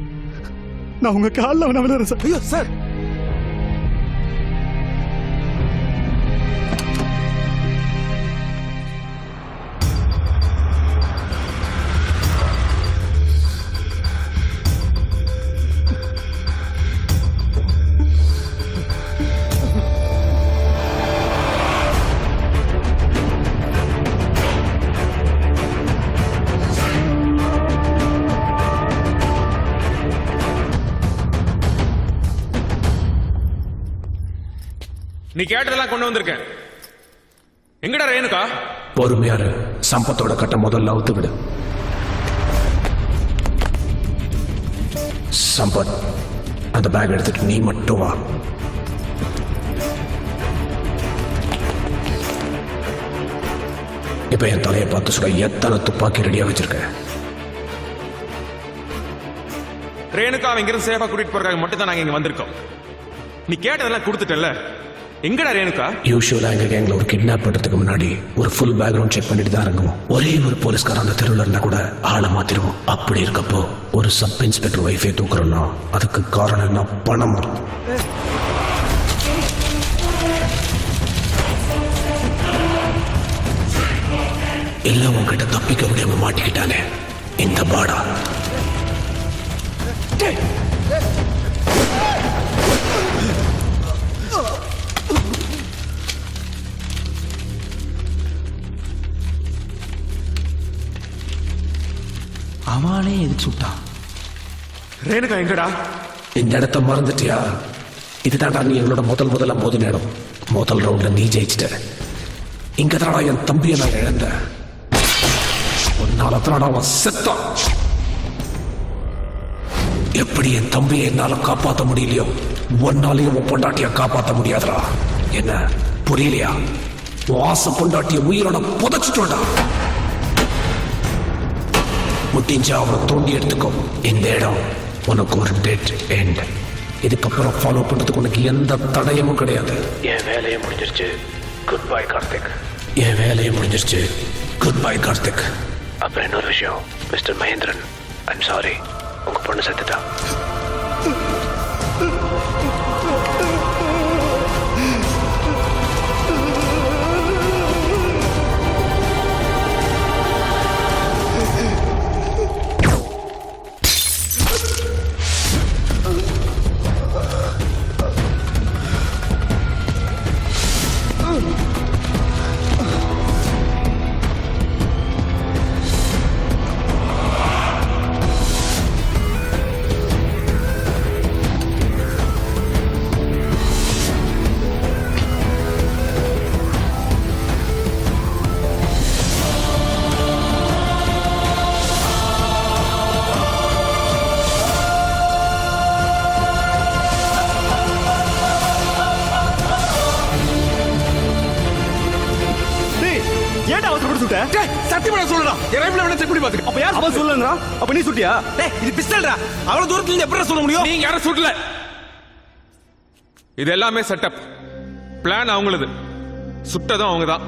[SPEAKER 15] நான் உங்க காலில் வேணா விழுறேன் சார். ஐயோ சார்,
[SPEAKER 4] நீ கேட்டதெல்லாம் கொண்டு வந்திருக்கேன். எங்கடா ரேணுகா?
[SPEAKER 13] பொறுமையாரு, சம்பத்தோட கட்ட முதல்ல அவுத்து விடு. சம்பத், அந்த பேக் எடுத்துட்டு நீ மட்டும் வா. இப்ப என் தலையை பார்த்து சொல்ல எத்தனை துப்பாக்கி ரெடியா வச்சிருக்க?
[SPEAKER 4] ரேணுகா அவன் இங்கிருந்து சேஃபா கூட்டிட்டு போறதுக்காக மட்டும் தான் நாங்க இங்க வந்திருக்கோம். நீ கேட்டதெல்லாம் கொடுத்துட்டல. எங்கடா ரேணுகா?
[SPEAKER 13] யூஷுவலா எங்க கேங்ல ஒரு கிட்னாப் பண்றதுக்கு முன்னாடி ஒரு ஃபுல் பேக்ரவுண்ட் செக் பண்ணிட்டு தான் இறங்குவோம். ஒரே ஒரு போலீஸ்கார அந்த தெருவில் இருந்தா கூட ஆளை மாத்திருவோம். அப்படி இருக்கப்போ ஒரு சப் இன்ஸ்பெக்டர் வைஃபை தூக்குறோம்னா அதுக்கு காரணம் என்ன? பணம். எல்லாம் உங்ககிட்ட தப்பிக்க முடியாம மாட்டிக்கிட்டானே இந்த பாடா.
[SPEAKER 1] அவனே எதுக்கு சுட்டான்?
[SPEAKER 4] ரேணுகா எங்கடா?
[SPEAKER 13] இந்த இடத்த மறந்துட்டியா? இதுதான்டா நீ எங்களோட முதல்ல மோது நேரம். முதல் ரவுண்ட்ல நீ ஜெயிச்சிட்ட. இங்க தானடா என் தம்பியை நான் இழந்தேன். உன்னால தானடா அவன் செத்தான். எப்படி என் தம்பியை என்னால காப்பாற்ற முடியலையோ ஒன்னாலையும் உன் பொண்டாட்டிய காப்பாற்ற முடியாதுடா. என்ன புரியலையா? வாச பொண்டாட்டிய உயிரோட புதைச்சிட்டோடா. முடிஞ்சா அவனை தோண்டி எடுத்துக்கோ. இந்த இடம் உனக்கு ஒரு டெட் எண்ட். இதுக்கப்புறம் ஃபாலோ பண்றதுக்கு உனக்கு எந்த தடயமும் கிடையாது.
[SPEAKER 14] என் வேலையை முடிஞ்சிருச்சு. Good bye Karthik.
[SPEAKER 13] என் வேலையை முடிஞ்சிருச்சு. Good bye Karthik.
[SPEAKER 14] அப்புறம் இன்னொரு விஷயம், மிஸ்டர் மகேந்திரன், ஐம் சாரி, உங்க பொண்ணு செத்துட்டா.
[SPEAKER 15] சுட்ட
[SPEAKER 7] சத்தியமா சொல்லுடா என் ரைஃபிள் வேணா செக் பண்ணி பாத்துக்க
[SPEAKER 15] அப்ப யார் அவன் சொல்லுங்கறா அப்ப நீ சுட்டியா
[SPEAKER 2] டேய் இது பிஸ்டல்டா அவ்வளவு தூரத்துல இருந்து எப்படி சொல்ல முடியும்
[SPEAKER 9] நீங்க யாரும் சுடல இது எல்லாமே செட்டப் பிளான் அவங்களது சுட்டதும் அவங்க தான்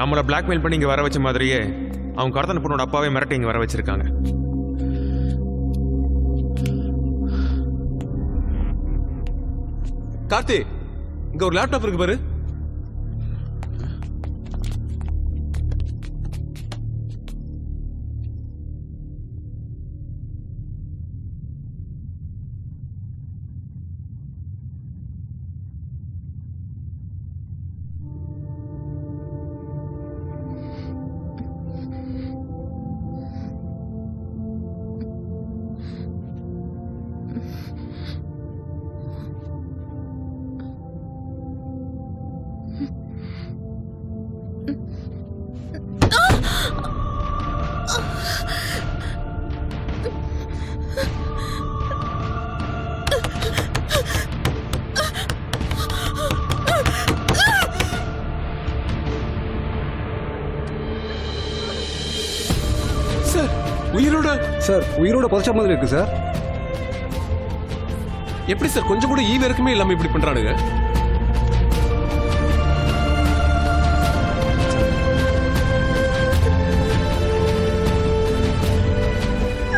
[SPEAKER 9] நம்மள பிளாக்மெயில் பண்ணி இங்க வர வச்ச மாதிரியே அவங்க கடத்தன பொண்ணோட அப்பாவே மிரட்டி இங்க வர வச்சிருக்காங்க
[SPEAKER 7] கார்த்தி இங்க ஒரு லேப்டாப் இருக்கு பாரு உயிரோட
[SPEAKER 15] சார் உயிரோட புதைச்ச மாதிரி இருக்கு சார்
[SPEAKER 7] எப்படி சார் கொஞ்சம் கூட ஈவ இருக்குமே இல்லாம இப்படி பண்றானுங்க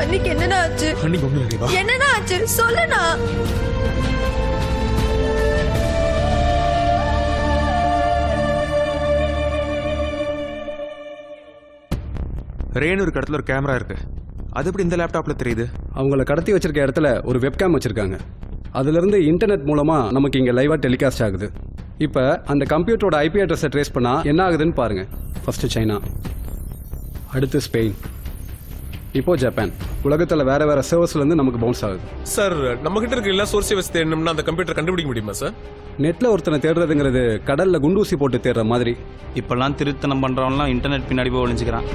[SPEAKER 6] அன்னைக்கு என்னடா ஆச்சு
[SPEAKER 7] அன்னைக்கு ஒண்ணு இல்லையா
[SPEAKER 6] என்னடா ஆச்சு சொல்லுண்ணா.
[SPEAKER 9] ரேணு இடத்துல ஒரு கேமரா இருக்கு அது எப்படி இந்த லேப்டாப்ல தெரியுது
[SPEAKER 15] அவங்கள கடத்தி வச்சிருக்க இடத்துல ஒரு வெப்கேம் வச்சிருக்காங்க அதுல இருந்து இன்டர்நெட் மூலமா நமக்கு இங்க லைவா டெலிகாஸ்ட் ஆகுது இப்ப அந்த கம்ப்யூட்டரோட ஐபி அட்ரஸை ட்ரேஸ் பண்ணா என்ன ஆகுதுன்னு பாருங்க ஃபர்ஸ்ட் சைனா அடுத்து ஸ்பெயின் இப்போ ஜப்பான் உலகத்துல வேற வேற சர்வர்ஸ்ல இருந்து நமக்கு பவுன்ஸ் ஆகுது
[SPEAKER 7] சார் நம்ம கிட்ட இருக்க எல்லா சோர்ஸ் வச்சு தேடணும்னா அந்த கம்ப்யூட்டர் கண்டுபிடிக்க முடியுமா சார்
[SPEAKER 15] நெட்ல ஒருத்தனை தேடுறதுங்கிறது கடல்ல குண்டூசி போட்டு தேடுற மாதிரி
[SPEAKER 1] இப்பெல்லாம் திருத்தனம் பண்றவன்லாம் இன்டர்நெட் பின்னாடி போய் ஒளிஞ்சுக்கிறான்.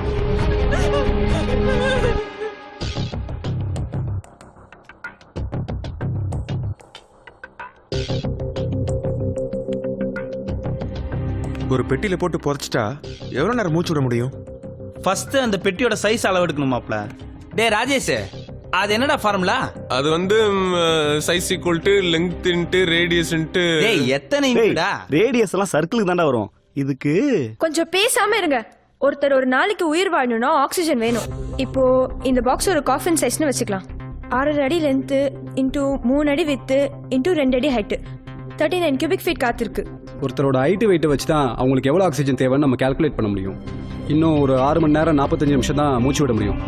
[SPEAKER 9] ஒரு பெட்டியில போட்டு புதைச்சிட்டா எவ்வளவு நேரம் மூச்சு விட முடியும்
[SPEAKER 1] ஃபர்ஸ்ட் அந்த பெட்டியோட சைஸ் அளவு எடுக்கணுமாப்ல.
[SPEAKER 2] டேய் ராஜேஷ் அது என்னடா ஃபார்முலா
[SPEAKER 7] அது வந்து size equal to length into radius into
[SPEAKER 2] டேய் எத்தனை இன்ச்சுடா
[SPEAKER 15] ரேடியஸ் எல்லாம் சர்க்கிளுக்கு தாண்டா வரும் இதுக்கு
[SPEAKER 6] கொஞ்சம் பேசாம இருங்க. ஒருத்தர் ஒரு நாளைக்கு உயிர் வாழணும்னா ஆக்சிஜன் வேணும். இப்போ இந்த பாக்ஸ் ஒரு காஃபின் சைஸ்னு வச்சுக்கலாம். 6 அடி லென்த்து இன்டூ 3 அடி வித்து இன்டூ 2 அடி ஹைட்டு 39 கியூபிக் ஃபீட் காத்திருக்கு.
[SPEAKER 15] ஒருத்தரோட ஹைட் வெயிட் வச்சு தான் அவங்களுக்கு எவ்வளோ ஆக்சிஜன் தேவைன்னு நம்ம கால்குலேட் பண்ண முடியும். இன்னும் ஒரு 6 மணி நேரம் 45 நிமிஷம் தான் மூச்சு விட முடியும்.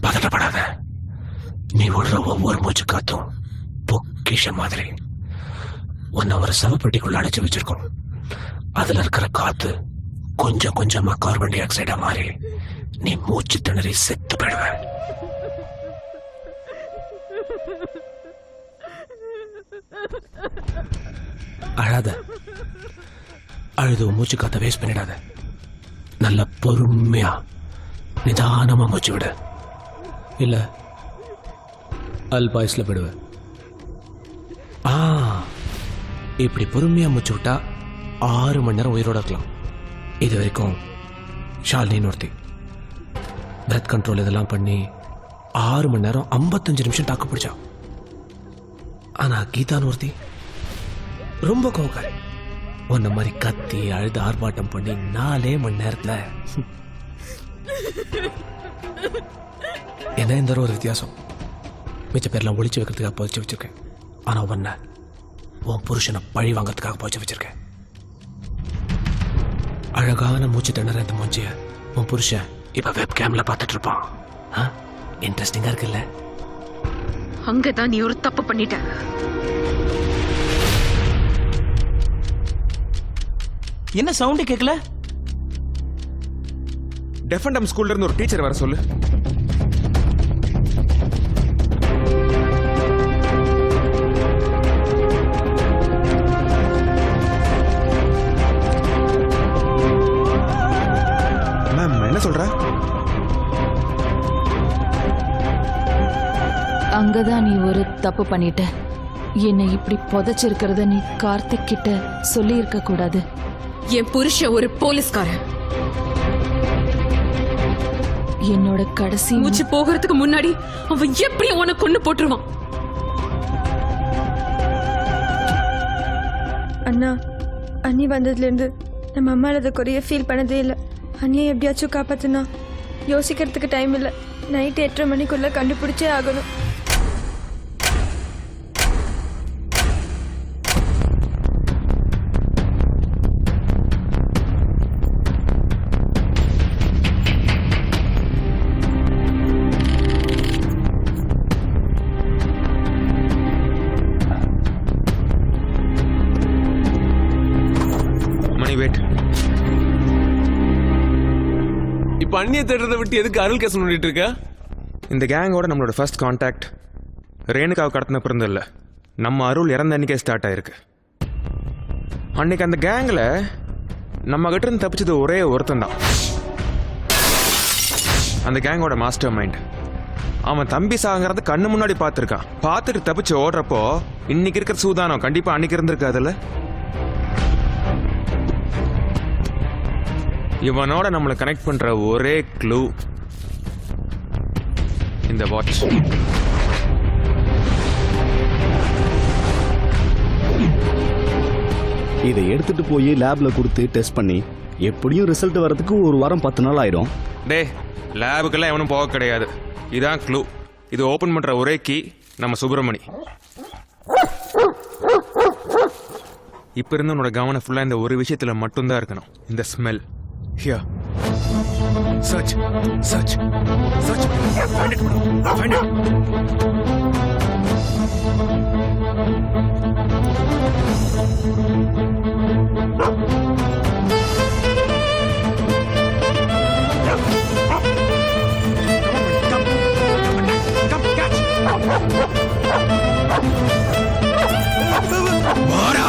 [SPEAKER 14] பதட்டப்படாத. நீ விடுற ஒவ்வொரு மூச்சு காத்தும் பொக்கிஷ மாதிரி உன்னை ஒரு சவப்பெட்டிக்குள்ள அடைச்சு வச்சிருக்கோம். அதுல இருக்கிற காத்து கொஞ்சம் கொஞ்சமா கார்பன் டை ஆக்சைடா மாறி நீ மூச்சு திணறி செத்து போயிடுவ. அழாத. அழுது மூச்சு காத்த வேஸ்ட் பண்ணிடாத. நல்ல பொறுமையா நிதானமா மூச்சு விடு. இல்ல அல்பாயுஸ்ல போயிடுவ. இப்படி பொறுமையா மூச்சு விட்டா 6 மணி நேரம் உயிரோட இருக்கலாம். இது வரைக்கும் ஷாலினின்னு ஒருத்தி பிரெத் கண்ட்ரோல் இதெல்லாம் பண்ணி 6 மணி நேரம் 55 நிமிஷம் தாக்கு பிடிச்சா. ஆனா கீதான்னு ஒருத்தி ரொம்ப கோவக்காரி. உன்ன மாதிரி கத்தி அழுது ஆர்ப்பாட்டம் பண்ணி 4 மணி நேரத்துல என்ன இந்த ஒரு வித்தியாசம். மிச்ச பேர்லாம் ஒளிச்சு வைக்கிறதுக்காக புதைச்சு வச்சிருக்கேன். ஆனா உன்ன உன் புருஷனை பழி வாங்கறதுக்காக புதைச்சு வச்சிருக்கேன். அழகான மூச்சு திணற இந்த மூஞ்சிய உன் புருஷன் இப்ப வெப் கேம்ல பார்த்துட்டு இருப்பான். இன்ட்ரெஸ்டிங்கா இருக்குல்ல?
[SPEAKER 12] அங்கதான் நீ ஒரு தப்பு பண்ணிட்ட.
[SPEAKER 2] என்ன சவுண்ட் கேட்கல?
[SPEAKER 9] டெஃபண்டம் ஸ்கூல்ல இருந்து ஒரு டீச்சர் வர சொல்லு.
[SPEAKER 3] மேம்
[SPEAKER 9] சொல்ற?
[SPEAKER 12] அங்கதான் நீ ஒரு தப்பு பண்ணிட்ட. என்னை இப்படி புதைச்சிருக்கிறத நீ கார்த்திக் கிட்ட சொல்லி இருக்க கூடாது.
[SPEAKER 8] என் புருஷன் ஒரு போலீஸ்காரன்.
[SPEAKER 12] என்னோட கடைசி
[SPEAKER 8] மூச்சு போகிறதுக்கு முன்னாடி அவன் எப்படி உன்னை கொண்டு போட்டுருவான்.
[SPEAKER 6] அண்ணா, அண்ணி வந்ததுலேருந்து நம்ம அம்மாவில் அதை குறைய ஃபீல் பண்ணதே இல்லை. அண்ணியை எப்படியாச்சும் காப்பாத்துனா. யோசிக்கிறதுக்கு டைம் இல்லை. நைட்டு 8:30 மணிக்குள்ளே கண்டுபிடிச்சே ஆகணும்.
[SPEAKER 4] இப்ப அண்ணிய தேடுறதை விட்டு எதுக்கு அருள் கேஸ் பண்ணிட்டு இருக்க?
[SPEAKER 9] இந்த கேங்கோட நம்மளோட ஃபர்ஸ்ட் கான்டாக்ட் ரேணுகாவை கடத்தின பிறந்த இல்லை, நம்ம அருள் இறந்த அன்னைக்கே ஸ்டார்ட் ஆயிருக்கு. அன்னைக்கு அந்த கேங்கில் நம்ம கிட்ட இருந்து தப்பிச்சது ஒரே ஒருத்தன் தான். அந்த கேங்கோட மாஸ்டர் மைண்ட். அவன் தம்பி சாகிறத கண்ணு முன்னாடி பார்த்துருக்கான். பார்த்துட்டு தப்பிச்சு ஓடுறப்போ இன்னைக்கு இருக்கிற சூதானம் கண்டிப்பா அன்னைக்கு இருந்திருக்காதுல்ல. இவனோட நம்மளை கனெக்ட் பண்ற ஒரே க்ளூ இந்த வாட்ச்.
[SPEAKER 15] இதை எடுத்துட்டு போய் லேப்ல கொடுத்து டெஸ்ட் பண்ணி எப்படியும் ரிசல்ட் வரதுக்கு 1 வாரம் 10 நாள் ஆயிடும்.
[SPEAKER 9] டே, லேபுக்கெல்லாம் எவனும் போக கிடையாது. இதான் க்ளூ. இது ஓபன் பண்ற ஒரே கீ நம்ம சுப்பிரமணி. இப்ப இருந்து உன்னோட கவனம் ஃபுல்லா இந்த ஒரு விஷயத்துல மட்டும்தான் இருக்கணும். இந்த smell. Here. Search. Search. Search. Find it. Find it. Come, catch. Mara.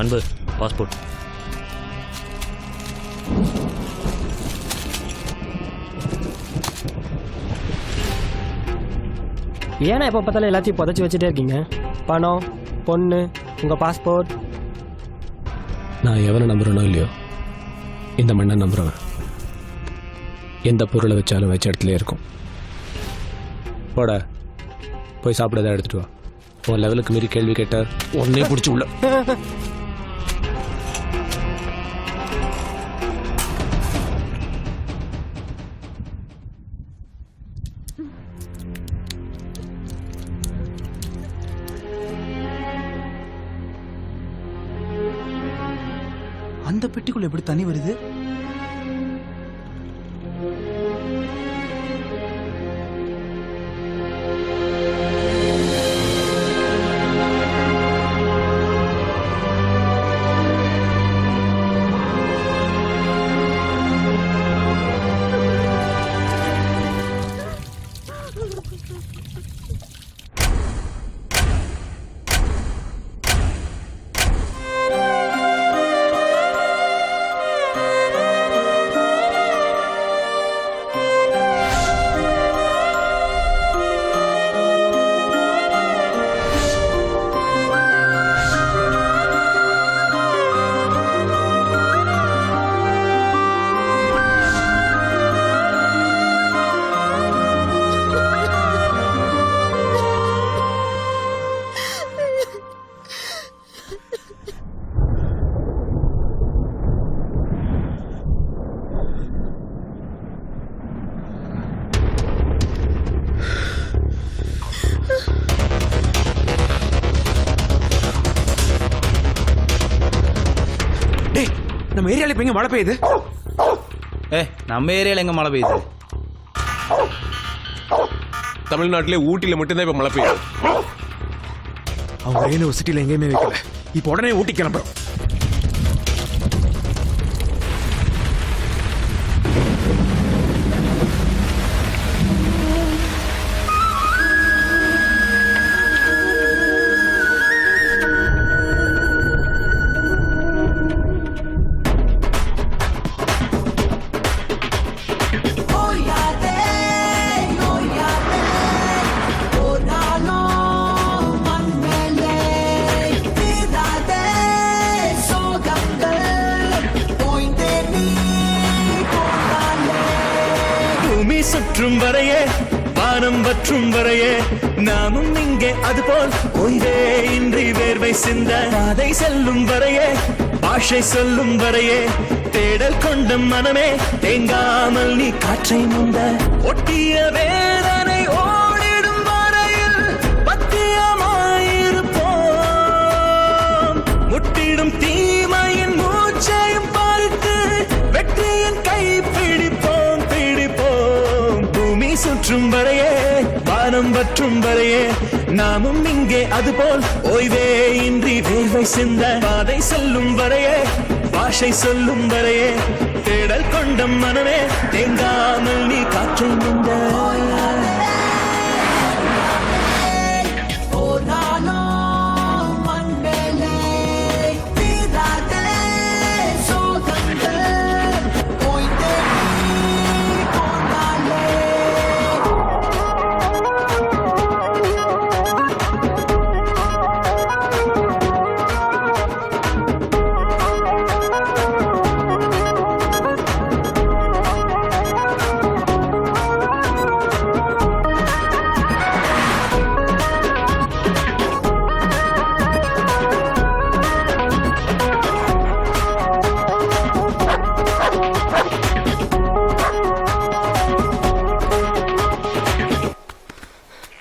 [SPEAKER 14] அன்பு, பாஸ்போர்ட்.
[SPEAKER 16] ஏன்னா எப்போ பார்த்தாலும் எல்லாத்தையும் புதைச்சி வச்சுட்டே இருக்கீங்க? பணம், பொண்ணு, உங்கள் பாஸ்போர்ட்.
[SPEAKER 13] நான் எவனை நம்புறேனோ இல்லையோ, இந்த மண்ணை நம்புறவன் எந்த பொருளை வச்சாலும் வச்ச இடத்துல இருக்கும். போட போய் சாப்பிட எடுத்துட்டு வா. உன் லெவலுக்கு மீறி கேள்வி கேட்ட ஒன்னே பிடிச்சி உள்ள.
[SPEAKER 2] அந்த பெட்டிக்குள்ள எப்படி தண்ணி வருது?
[SPEAKER 9] நம்ம ஏரியால இப்ப எங்க மழை பெய்யுது?
[SPEAKER 2] நம்ம ஏரியால எங்க மழை பெய்யுது?
[SPEAKER 13] தமிழ்நாட்டிலே ஊட்டியில மட்டும்தான் இப்ப மழை பெய்யும்.
[SPEAKER 9] அவங்க ரேணு ஒரு சிட்டியில் எங்கேயுமே வைக்கல. இப்போ உடனே ஊட்டி கிளம்புறோம்.
[SPEAKER 17] சுற்றும் வரையே வானம் வற்றும் வரையே நாமும் இங்கே அதுபோல் ஓய்வே இன்றி வேர்வை சிந்த பாதை செல்லும் வரையே பாஷை சொல்லும் வரையே தேடல் கொண்ட மனமே தேங்காமல் நீ காற்றை முந்த ஒட்டிய வேதனை ஓடிடும் வரையில் பத்தியமாயிருப்போம் முட்டிடும் தீமையின் மூச்சையும் பார்த்து வெற்றியின் கை பிடிப்போம் பூமி சுற்றும் வரையே வானம் வற்றும் வரையே நாமும் இங்கே அதுபோல் ஓய்வே இன்றி வேர்வை சிந்த பாதை செல்லும் வரையே பாஷை சொல்லும் வரையே தேடல் கொண்ட மனமே தேங்காமல் நீ காற்றை முந்த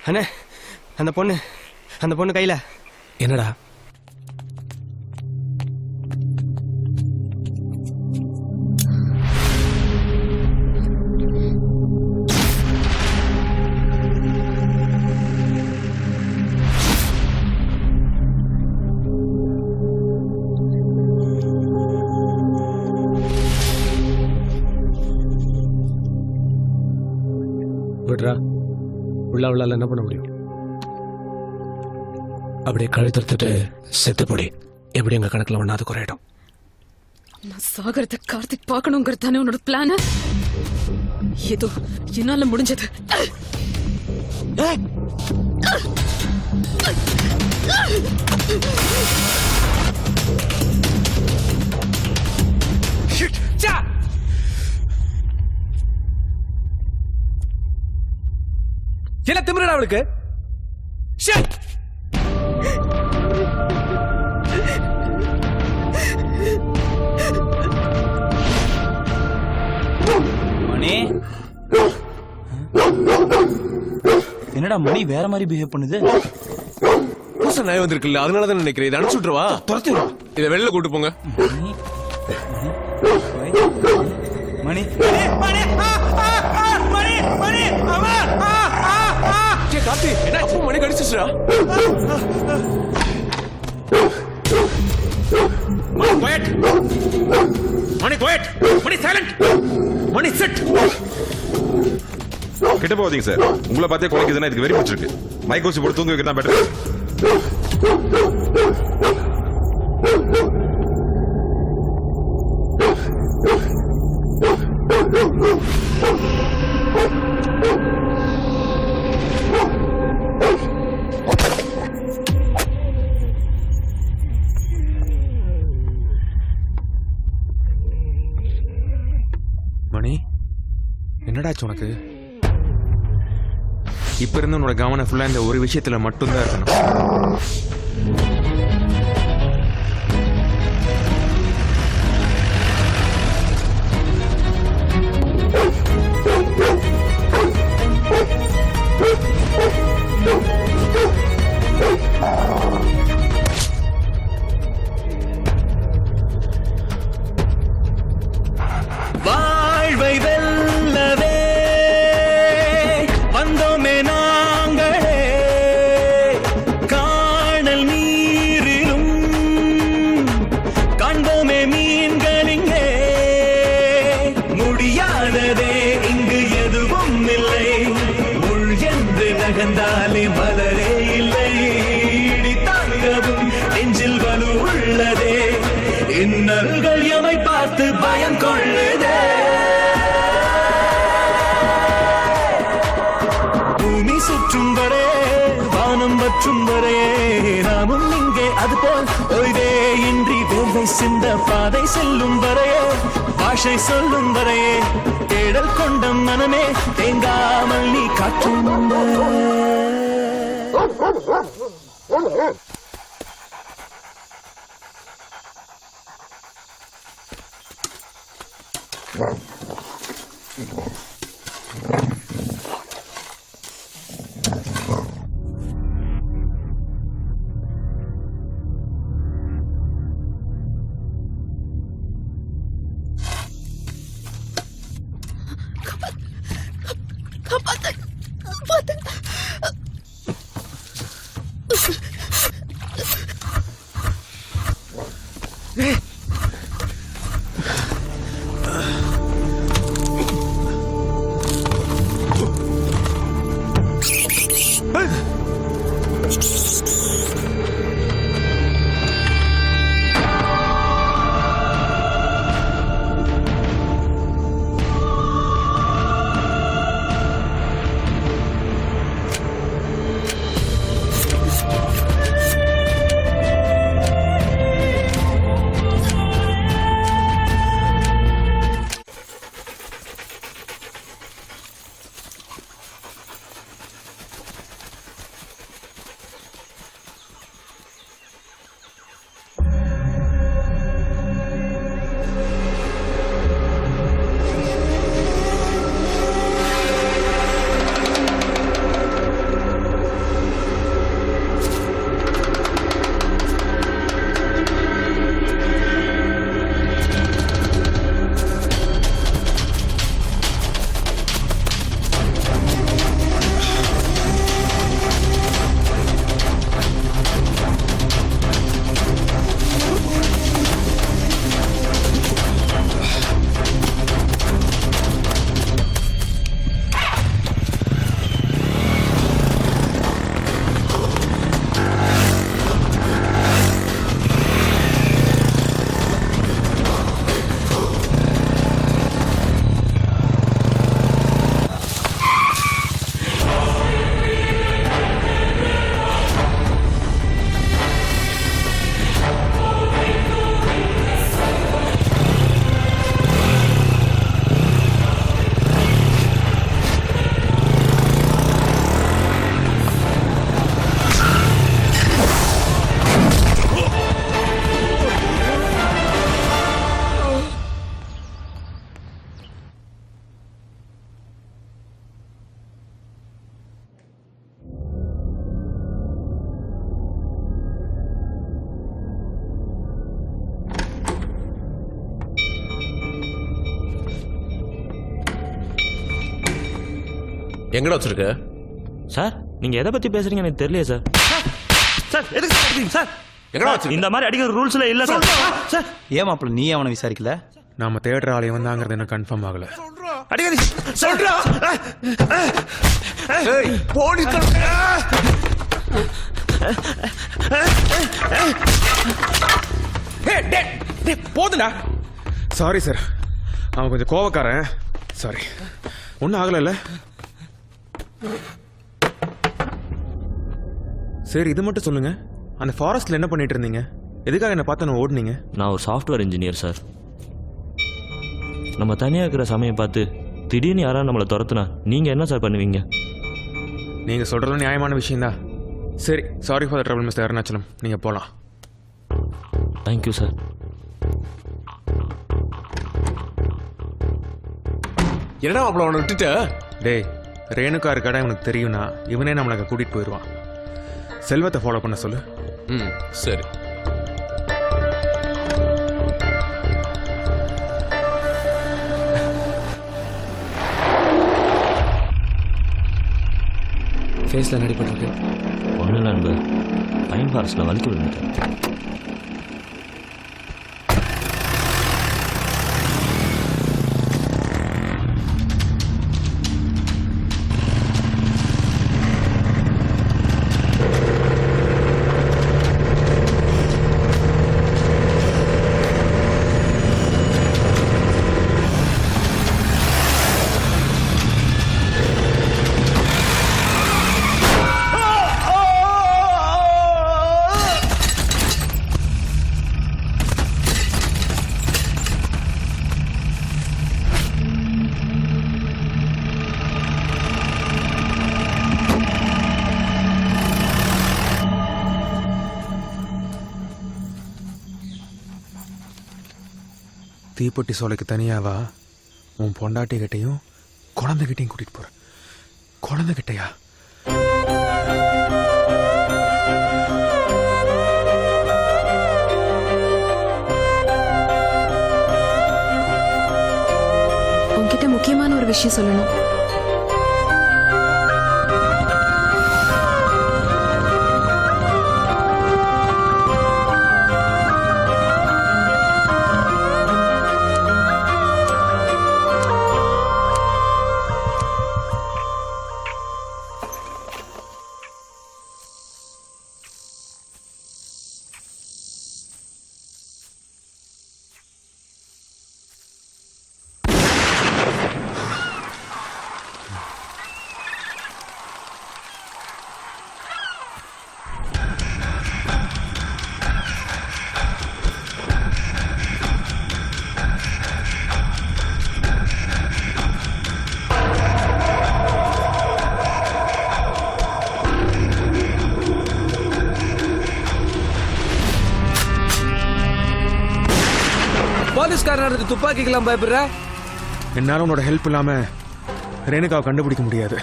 [SPEAKER 16] அண்ணே அந்த பொண்ணு கையில
[SPEAKER 13] என்னடா?
[SPEAKER 16] விட்றா உள்ள என்ன பண்ண முடியும்?
[SPEAKER 13] அப்படியே கழுத்துட்டு செத்துப்பொடி எப்படி எங்க கணக்குல ஒண்ணாவது குறையிடும்.
[SPEAKER 8] நான் சாகரத்தை கார்த்திக் பார்க்கணுங்கிறது தானே உன்னோட பிளான்? ஏதோ என்னால முடிஞ்சது.
[SPEAKER 7] என்ன திமிரடா அவளுக்கு?
[SPEAKER 2] மணி என்னடா மணி வேற மாதிரி பிஹேவ் பண்ணுது?
[SPEAKER 13] புதுசா நாய் வந்திருக்குல்ல, அதனாலதான் நினைக்கிறேன். இதை அனுப்பிச்சு விட்டுருவா, துரத்திடுவா. இதை வெளில கூட்டு போங்க.
[SPEAKER 2] மணி
[SPEAKER 13] கார்த்தி, என்ன மணி கடிச்சிச்சுடா?
[SPEAKER 3] கிட்ட போவீங்க சார். உங்களை பார்த்தே குறைக்குதுன்னா இதுக்கு வெறி பிடிச்சிருக்கு. மைக் ஊசி போட்டு தூங்க வைக்கிறதா பெட்டர்.
[SPEAKER 9] மணி என்னடாச்சு உனக்கு? இப்ப இருந்து உன்னோட கவனம் ஃபுல்லா இந்த ஒரு விஷயத்துல மட்டும்தான் இருக்கணும்.
[SPEAKER 17] வாழ்வை வெல்லவே வந்தோமே நான் வலுவுள்ளதே இங்கு எதுவும் இல்லை முள் என்று நகர்ந்தாலே மலரே இல்லை இடி தாங்கவும் நெஞ்சில் வலுவுள்ளதே இன்னல்கள் எமை பார்த்து பயம் கொள்ளுதே பூமி சுற்றும் வரை வானம் வற்றும் வரை நாமும் இங்கே அதுபோல் ஓய்வே இன்றி வேலை சிந்த பாதை செல்லும் வரையே பாஷை சொல்லும் வரையே தேடல் கொண்ட மனமே தேங்காமல் நீ காற்றும்
[SPEAKER 14] எங்கடா வச்சிருக்க
[SPEAKER 18] சார் நீங்க எதை பத்தி பேசுறீங்க எனக்கு தெரியலையே சார்.
[SPEAKER 1] சார் எதுக்கு சார் சார்
[SPEAKER 14] எங்கடா வச்சிருக்க?
[SPEAKER 18] இந்த மாதிரி அடிக்கிற ரூல்ஸ்ல இல்ல சார்.
[SPEAKER 1] சார் ஏன் மாப்பிள்ள நீ அவனை விசாரிக்கல?
[SPEAKER 9] நாம தேடுற ஆலயம் வந்தாங்கிறது எனக்கு கன்ஃபார்ம் ஆகல.
[SPEAKER 1] அடிக்கடி சொல்றா போலீஸ்
[SPEAKER 4] போதுடா.
[SPEAKER 9] சாரி சார், அவன் கொஞ்சம் கோவக்காரன். சாரி. ஒன்றும் ஆகலைல்ல? சரி இது மட்டும் சொல்லுங்க, அந்த ஃபாரஸ்ட்ல என்ன பண்ணிட்டு இருந்தீங்க? எதுக்காக என்ன பார்த்து ஓடுனீங்க?
[SPEAKER 18] நான் ஒரு சாஃப்ட்வேர் இன்ஜினியர் சார். நம்ம தனியாக இருக்கிற சமயம் பார்த்து திடீர்னு யாராவது நம்மளை துரத்துனா நீங்கள் என்ன சார் பண்ணுவீங்க?
[SPEAKER 9] நீங்கள் சொல்கிறது நியாயமான விஷயம்தான். சரி, sorry for the trouble mister Arunachalam, நீங்கள் போகலாம்.
[SPEAKER 18] Thank you sir.
[SPEAKER 14] என்னடா அவளை அவனை விட்டுட்ட?
[SPEAKER 9] டேய், ரேணுகா இருக்காடா இவனுக்கு தெரியும்னா இவனே நம்மளை கூட்டிகிட்டு போயிடுவான். செல்வத்தை ஃபாலோ பண்ண சொல்லு.
[SPEAKER 14] ம் சரி.
[SPEAKER 18] ஃபேஸில் நடிப்பட்டிருக்கு. ஒன்றும் இல்லை நண்பர், பைன் ஃபாரஸ்ட்டில் வலிக்கு விழுந்துட்டேன்.
[SPEAKER 9] தீப்பெட்டி சோலைக்கு தனியாவா உன் பொண்டாட்டி கிட்டையும் குழந்தைகிட்டையும் கூட்டிட்டு போற. குழந்தைகிட்டையா?
[SPEAKER 8] உன்கிட்ட முக்கியமான ஒரு விஷயம் சொல்லணும்.
[SPEAKER 7] போலீஸ்காரனுக்கு துப்பாக்கிக்கெல்லாம் பயப்படுற?
[SPEAKER 9] என்னால உன்னோட ஹெல்ப் இல்லாம ரேணுகாவை கண்டுபிடிக்க முடியாது.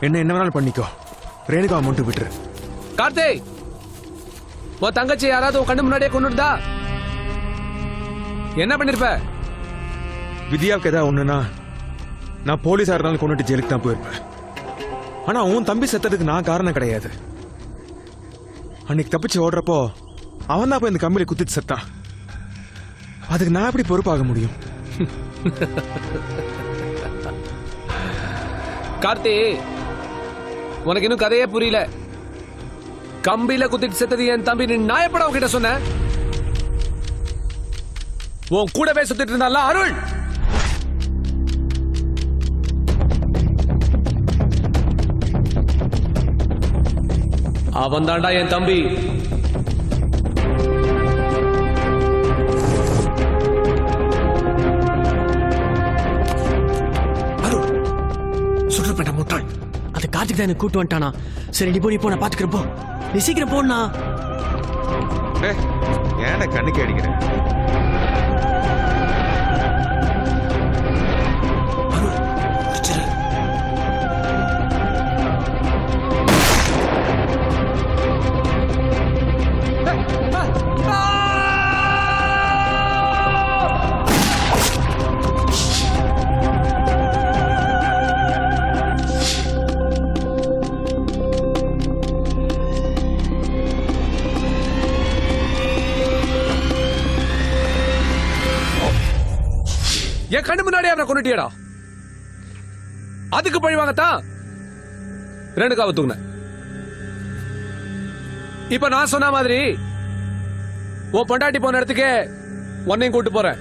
[SPEAKER 9] என்ன வேணாலும் பண்ணிக்கோ. ரேணுகாவை மட்டும் விட்டுரு.
[SPEAKER 7] கார்த்தி, உன் தங்கச்சி யாராவது உன் கண்ணு முன்னாடியே கொண்டுட்டா என்ன பண்ணிருப்ப?
[SPEAKER 9] வித்யாவுக்கு ஏதாவது ஒண்ணுனா நான் போலீஸா இருந்தாலும் கொண்டுட்டு ஜெயிலுக்கு தான் போயிருப்பேன். ஆனா உன் தம்பி செத்ததுக்கு நான் காரணம் கிடையாது. அன்னைக்கு தப்பிச்சு ஓடுறப்போ அவன் தான் போய் இந்த கம்பியில குத்திட்டு செத்தான். அதுக்கு நான் எப்படி பொறுப்பாக முடியும்?
[SPEAKER 7] கார்த்தி, உனக்கு இன்னும் கதையே புரியல. கம்பியில குத்திட்டு செத்தது என் தம்பி. நீ நாயப்பட உன்கிட்ட சொன்ன. உன் கூடவே சுத்திட்டு இருந்தால அருள். அவன் தாண்டா என் தம்பி.
[SPEAKER 16] சுற்றுப்பட்ட முட்டாள் அது கார்த்திக் தான் எனக்கு கூட்டு வந்துட்டானா. சரி நீ போய் நான் பாத்துக்கிறப்போ நீ சீக்கிரம் போனா.
[SPEAKER 9] ஏன்டா கண்ணுக்கு அடிக்கிறேன்?
[SPEAKER 7] என் கண்ணு முன்னாடியே அவனை கொண்டுட்டியடா. அதுக்கு பழி வாங்கத்தான் ரேணுகாவை தூக்குன. இப்ப நான் சொன்ன மாதிரி உன் பொண்டாட்டி போன இடத்துக்கே உன்னையும் கூட்டு போறேன்.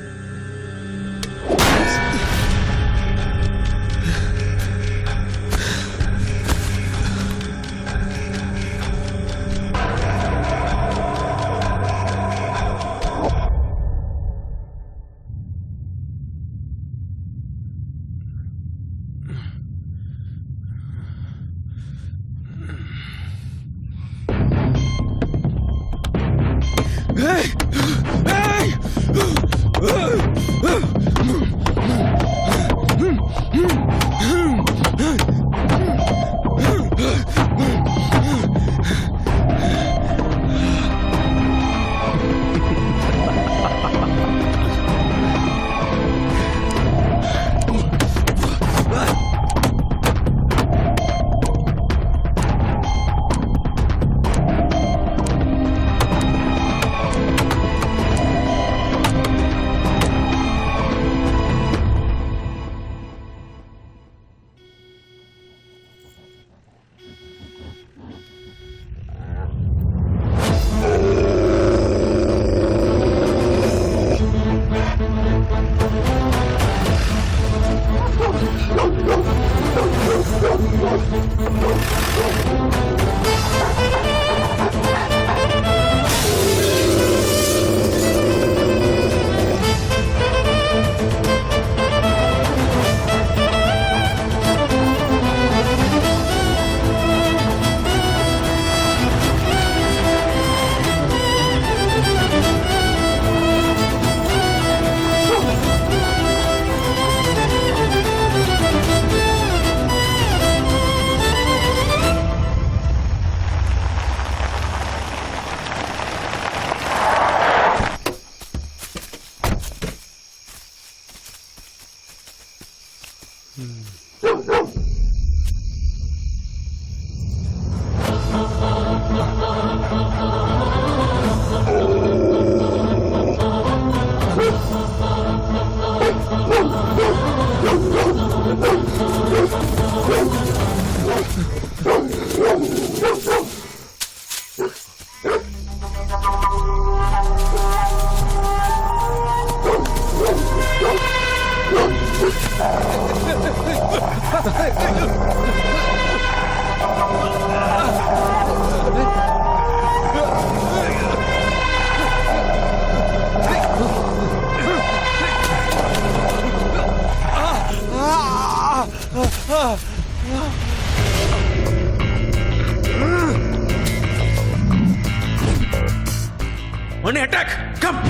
[SPEAKER 9] ஒன்னு அட்டாக் கம்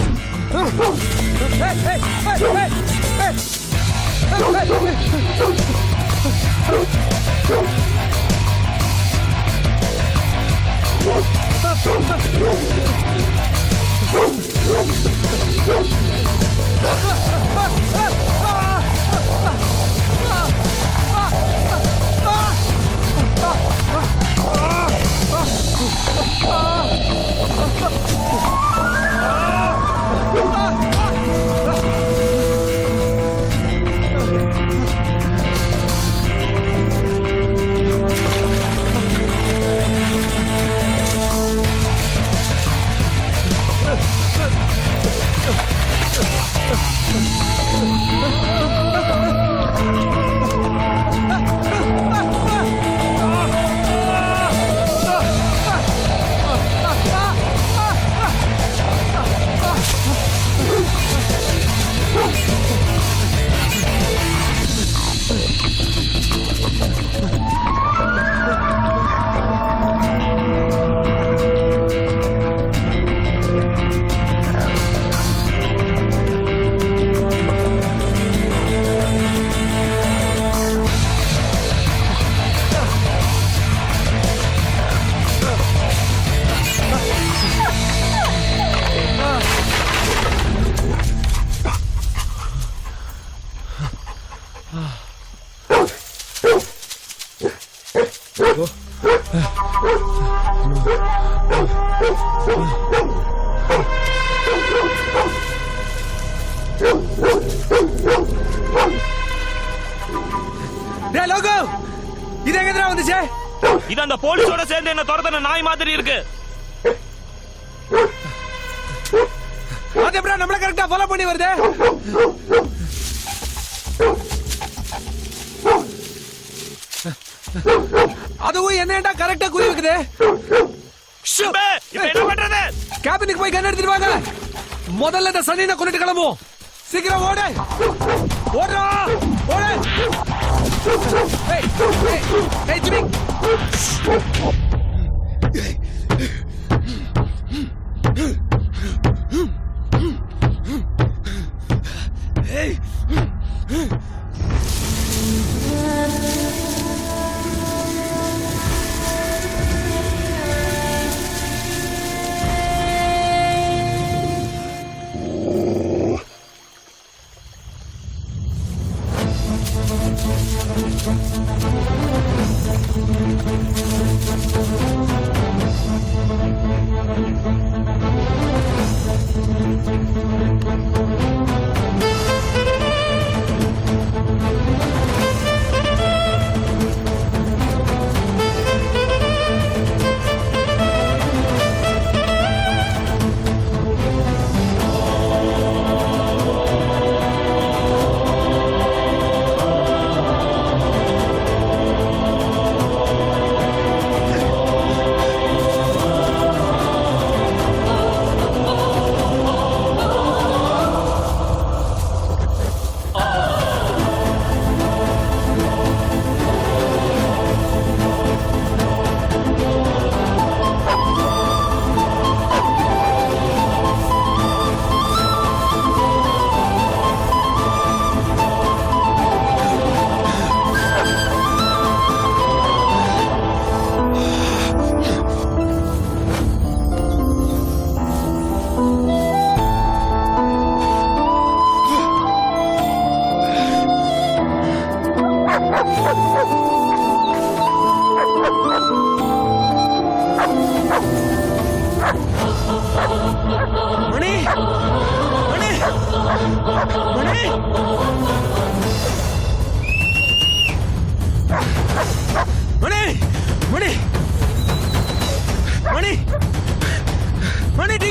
[SPEAKER 9] இது எங்கடா வந்துச்சு?
[SPEAKER 18] இது அந்த போலீஸோட சேர்ந்து என்ன துரத்துன நாய் மாதிரி இருக்கு.
[SPEAKER 4] அது எப்படா நம்மள கரெக்ட்டா ஃபாலோ பண்ணி வருது? அதுவும் என்னடா கரெக்ட்டா குறி வைக்குது?
[SPEAKER 18] இப்போ என்ன பண்றது?
[SPEAKER 4] கேபினுக்கு போய் கண்ண எடுத்துட்டு வாங்க. முதல்ல இந்த சனியனை கொன்னுட்டு கிளம்புவோம். சீக்கிரம் ஓடு. ஓடுடா. ஓடு. Hey, hey, hey, Jimmy! Hey!
[SPEAKER 17] மணி மணி மணி மணி மணி மணி மணி டி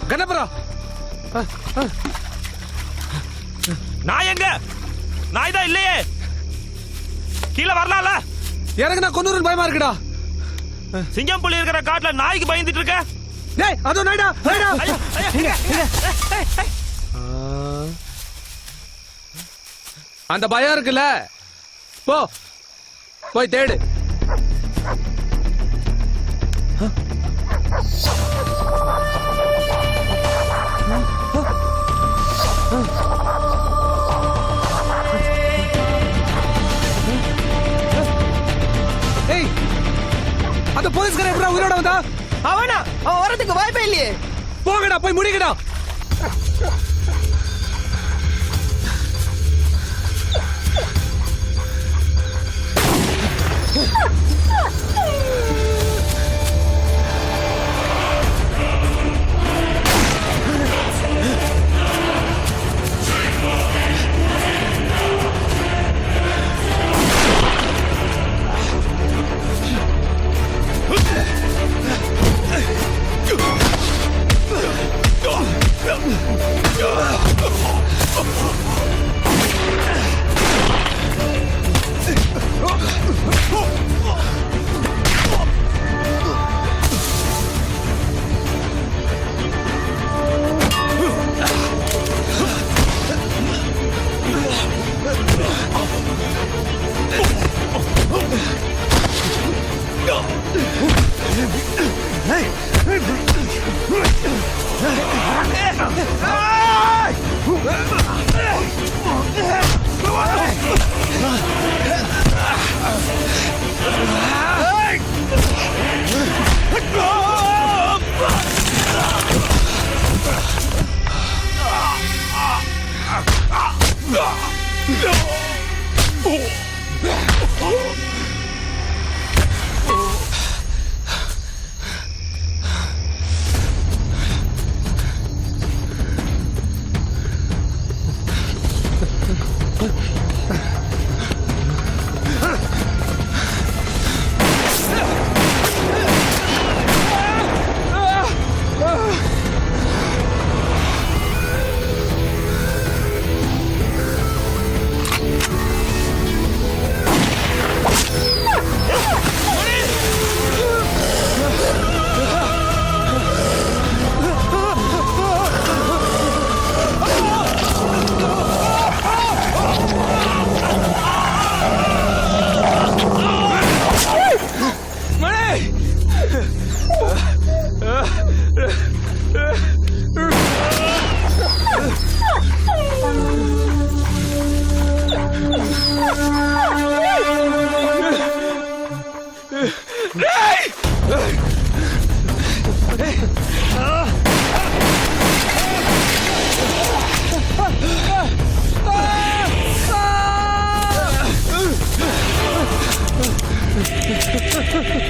[SPEAKER 7] கணபுரம்
[SPEAKER 17] நான் எங்க நாய் தான் இல்லையே கீழே வரலாம்ல
[SPEAKER 7] எனக்கு நான் கொன்னூறு பயமா இருக்குடா
[SPEAKER 17] சிங்கம் புலி இருக்கிற காட்டுல நாய்க்கு பயந்துட்டு இருக்க
[SPEAKER 7] டேய் அதோ நாய்டா நாய்டா அந்த பயம் இருக்குல்ல போ போய் தேடு ஏய் அந்த போலீஸ்காரன் எப்படா உயிரோட வந்தா
[SPEAKER 17] அவன் வரதுக்கு வாய்ப்பே இல்லையே
[SPEAKER 7] போங்கடா போய் முடிக்கடா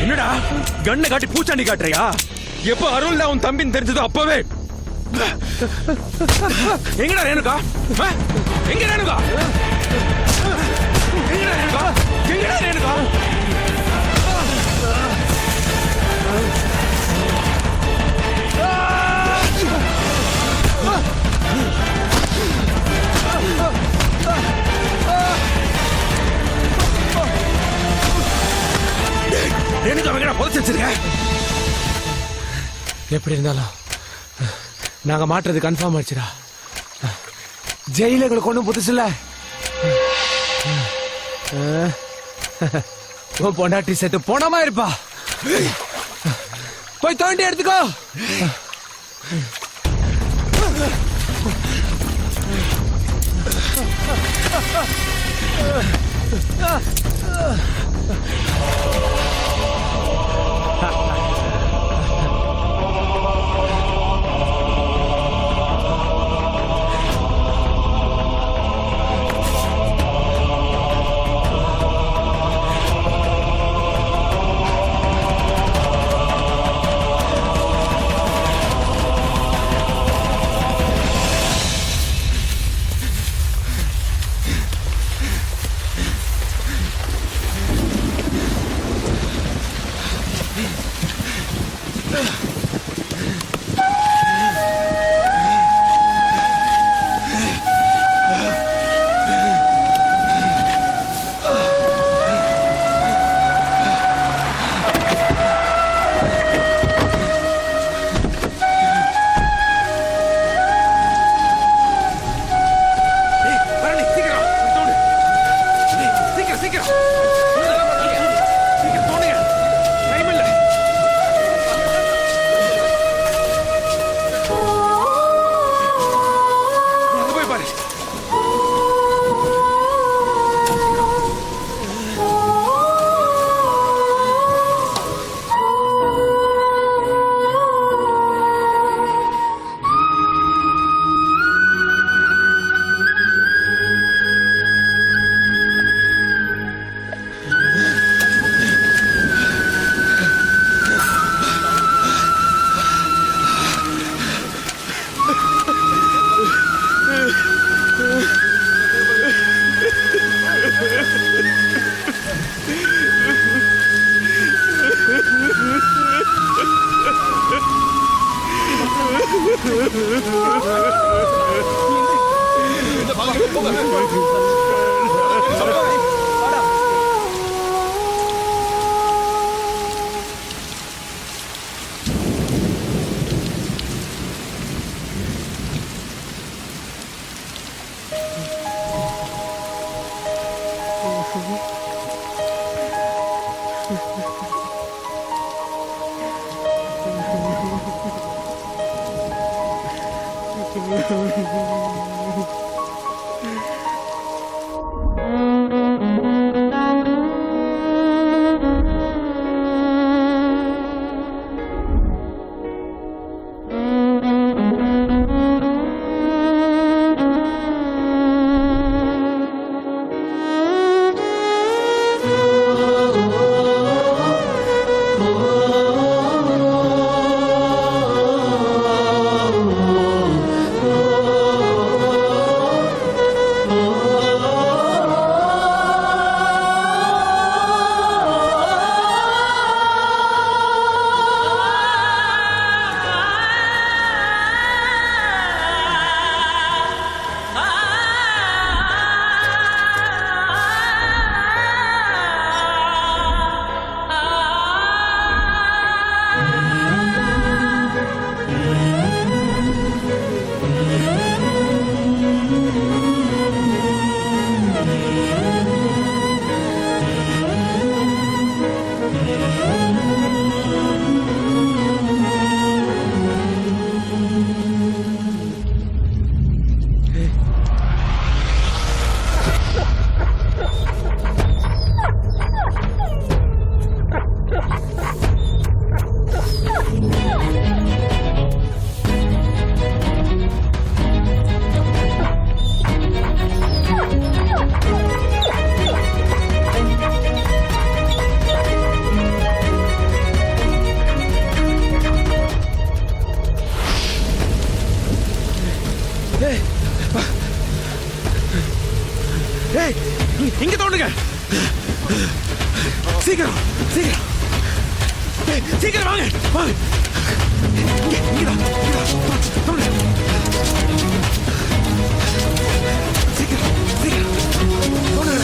[SPEAKER 9] என்னடா கண்ணை காட்டி பூச்சாண்டி காட்டுறியா? எப்ப அருள் உன் தம்பின்னு தெரிஞ்சதோ அப்பவே எங்கடா ரேணுகா எங்க ரேணுகா எங்கடா ரேணுகா எங்கடா ரேணுகா ரேணுகா எங்கடா புதைச்சு வச்சிருக்க?
[SPEAKER 5] எப்படி இருந்தாலும் நாங்க மாட்டுறது கன்ஃபார்ம் ஆயிடுச்சுடா. ஜெயில எங்களுக்கு ஒண்ணும் புதுசுல பொண்டாட்டி செத்து போனமா இருப்பா. போய் தோண்டி எடுத்துக்கோ. ஏய் இங்க தோண்டுங்க சீக்கிரம் சீக்கிரம் ஏய், சீக்கிரம் வாங்க வாங்க இங்கதான் தோண்டுங்க சீக்கிரம் சீக்கிரம் தோண்டுங்க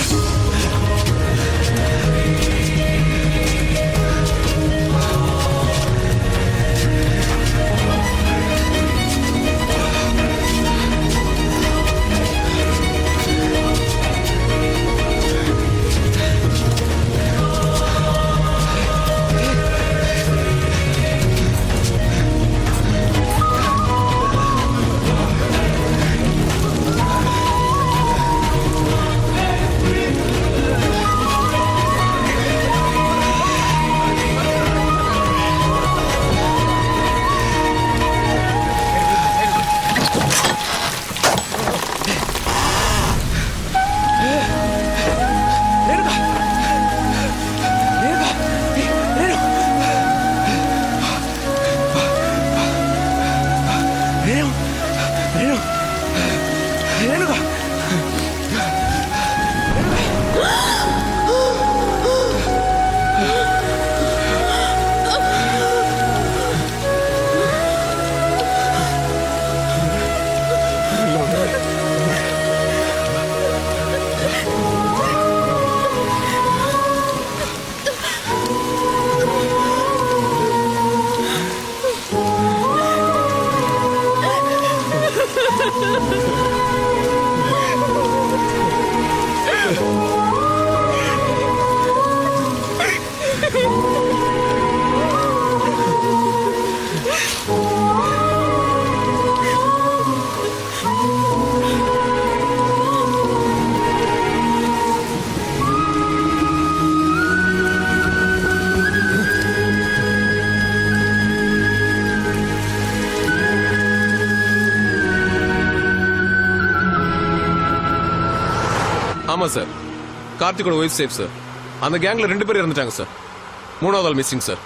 [SPEAKER 19] ஆமா சார், கார்த்திகோட ஒய்ஃப் சேஃப் சார். அந்த கேங்ல 2 பேர் இறந்துட்டாங்க சார். 3வது ஆள் missing sir.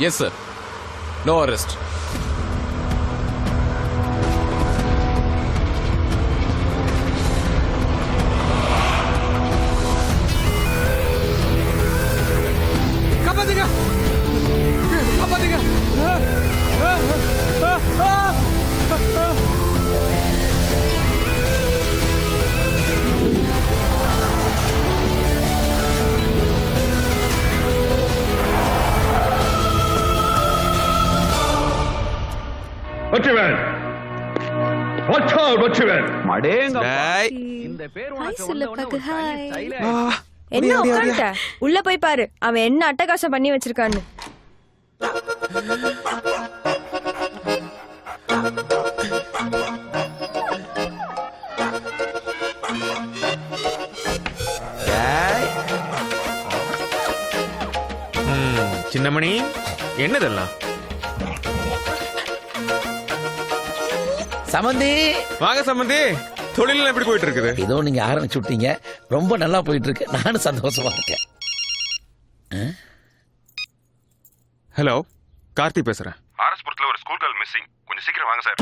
[SPEAKER 19] Yes sir, no arrest.
[SPEAKER 5] காப்பாத்துங்க காப்பாத்துங்க
[SPEAKER 6] என்ன உட்கார்ந்துட்ட? உள்ள போய் பாரு அவன் என்ன அட்டகாசம் பண்ணி வச்சிருக்கான்னு.
[SPEAKER 9] சின்னமணி, என்னதெல்லாம்?
[SPEAKER 14] சமந்தி
[SPEAKER 19] வாங்க சம்பந்தி, தொழில் எப்படி போயிட்டு இருக்குது?
[SPEAKER 14] ஏதோ நீங்க ஆரம்பிச்சு விட்டீங்க, ரொம்ப நல்லா போயிட்டு இருக்கு. நானும் சந்தோஷமா இருக்கேன்.
[SPEAKER 9] ஹலோ, கார்த்தி பேசுறேன்.
[SPEAKER 3] ஆர்எஸ்புரத்துல ஒரு ஸ்கூல் கேர்ள் மிஸ்ஸிங். கொஞ்சம் சீக்கிரம் வாங்க சார்.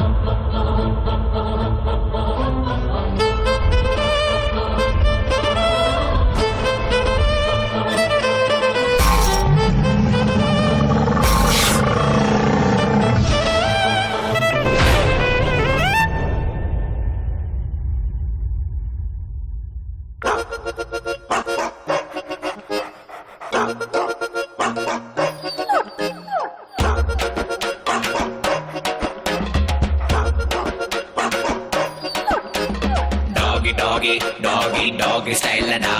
[SPEAKER 17] டாகி ஸ்டைலடா,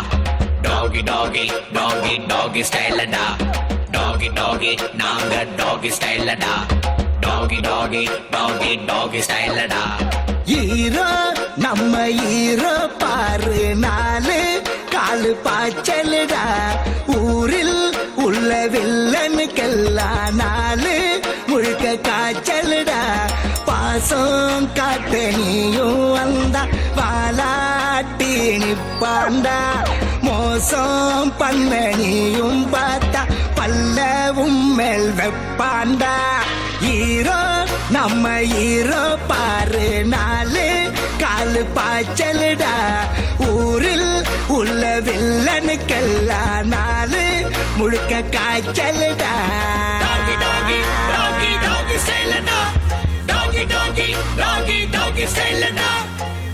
[SPEAKER 17] டாகி டாகி டாகி டாகி ஸ்டைலடா, டாகி டாகி நாங்க டாகி ஸ்டைலடா, டாகி டாகி டாகி டாகி ஸ்டைலடா.
[SPEAKER 20] ஈரோ நம்ம ஈரோ பாரு, 4 காலு பாய்ச்சலுடா. ஊரில் உள்ள வில்லனுக்கெல்லாம் 4 முழுக்க காய்ச்சலுடா. பாசம் காட்ட நீயும் வந்தா வாலாட்டி நிப்பாண்டா. மோசம் பண்ண நீயும் பார்த்தா பல்லவும் மேல் வெப்பாண்டா. ஈரோ நம்ம ஈரோ பாரு, 4 காலு பாய்ச்சலுடா ஊரில் உள்ள வில்லனுக்கெல்லாம் நாலு முழுக்க காய்ச்சலுடா டாகி டாகி டாகி டாகி சேலடா டாகி டாகி டாகி டாகி சேலடா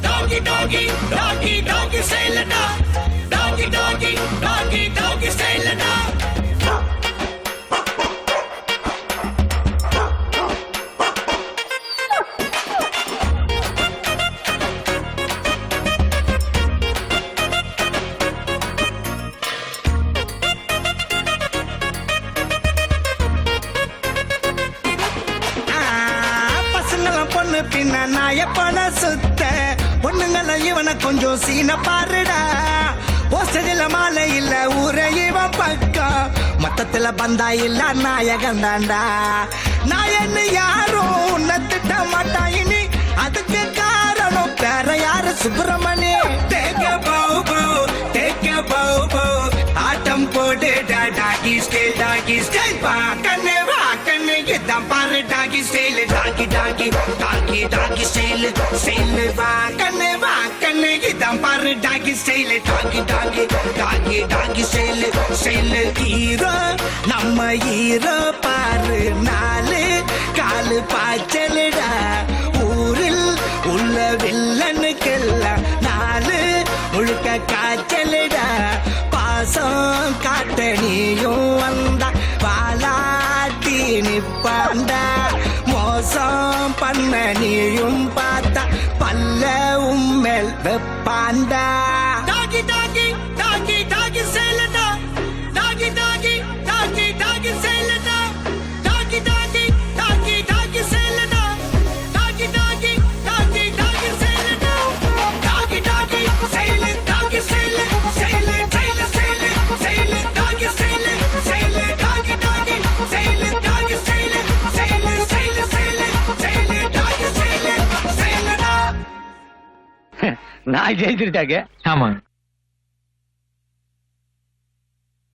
[SPEAKER 20] டாகி டாகி டாகி டாகி சேலடா டாகி டாகி டாகி டாகி சேலடா பொண்ணு பின்ன நாய பண சுத்த பொண்ணுங்கள இவனை கொஞ்சம் சீன பாருடா போஸ்டரில் மாலை இல்ல ஊர இவன் பக்கம் மொத்தத்துல பந்தா இல்ல நாயகன் தாண்டா நாயன்னு யாரும் உன்னை திட்ட மாட்டா இனி அதுக்கு காரணம் வேற யாரு சுப்பிரமணி தேக்க பௌ பௌ ஆட்டம் போட்டு டாகி ஸ்டைல் வா கண்ணு இதான் பாரு டாகி ஸ்டைல் டாகி டாகி டாகி டாகி ஸ்டைல் வா கண்ணு இதான் பாரு டாகி ஸ்டைல் டாகி டாகி டாகி டாகி ஸ்டைல் ஹீரோ நம்ம ஹீரோ பாரு நாலு காலு பாய்ச்சலுடா ஊரில் உள்ள வில்லனுக்கெல்லாம் நாலு முழுக்க காய்ச்சலுடா பாசம் காட்ட நீயும் வந்தா பாலாட்டி நிப்பாண்டா மோசம் பண்ண நீயும் பார்த்தா பல்ல உம்மேல் வெப்பாண்டா டாகி டாகி டாகி டாகி சேலடா டாகி டாகி டாகி டாகி சேலடா டாகி டாகி டாகி டாகி சேலடா டாகி டாகி டாகி டாகி சேலடா டாகி டாகி சேல டாகி சேல சேல சேல சேல சேல டாகி சேல சேல டாகி டாகி சேல டாகி சேல சேல சேல சேல சேல டாகி சேல சேலடா
[SPEAKER 14] நான் ஜெயிச்சிருட்டாங்க. ஆமா.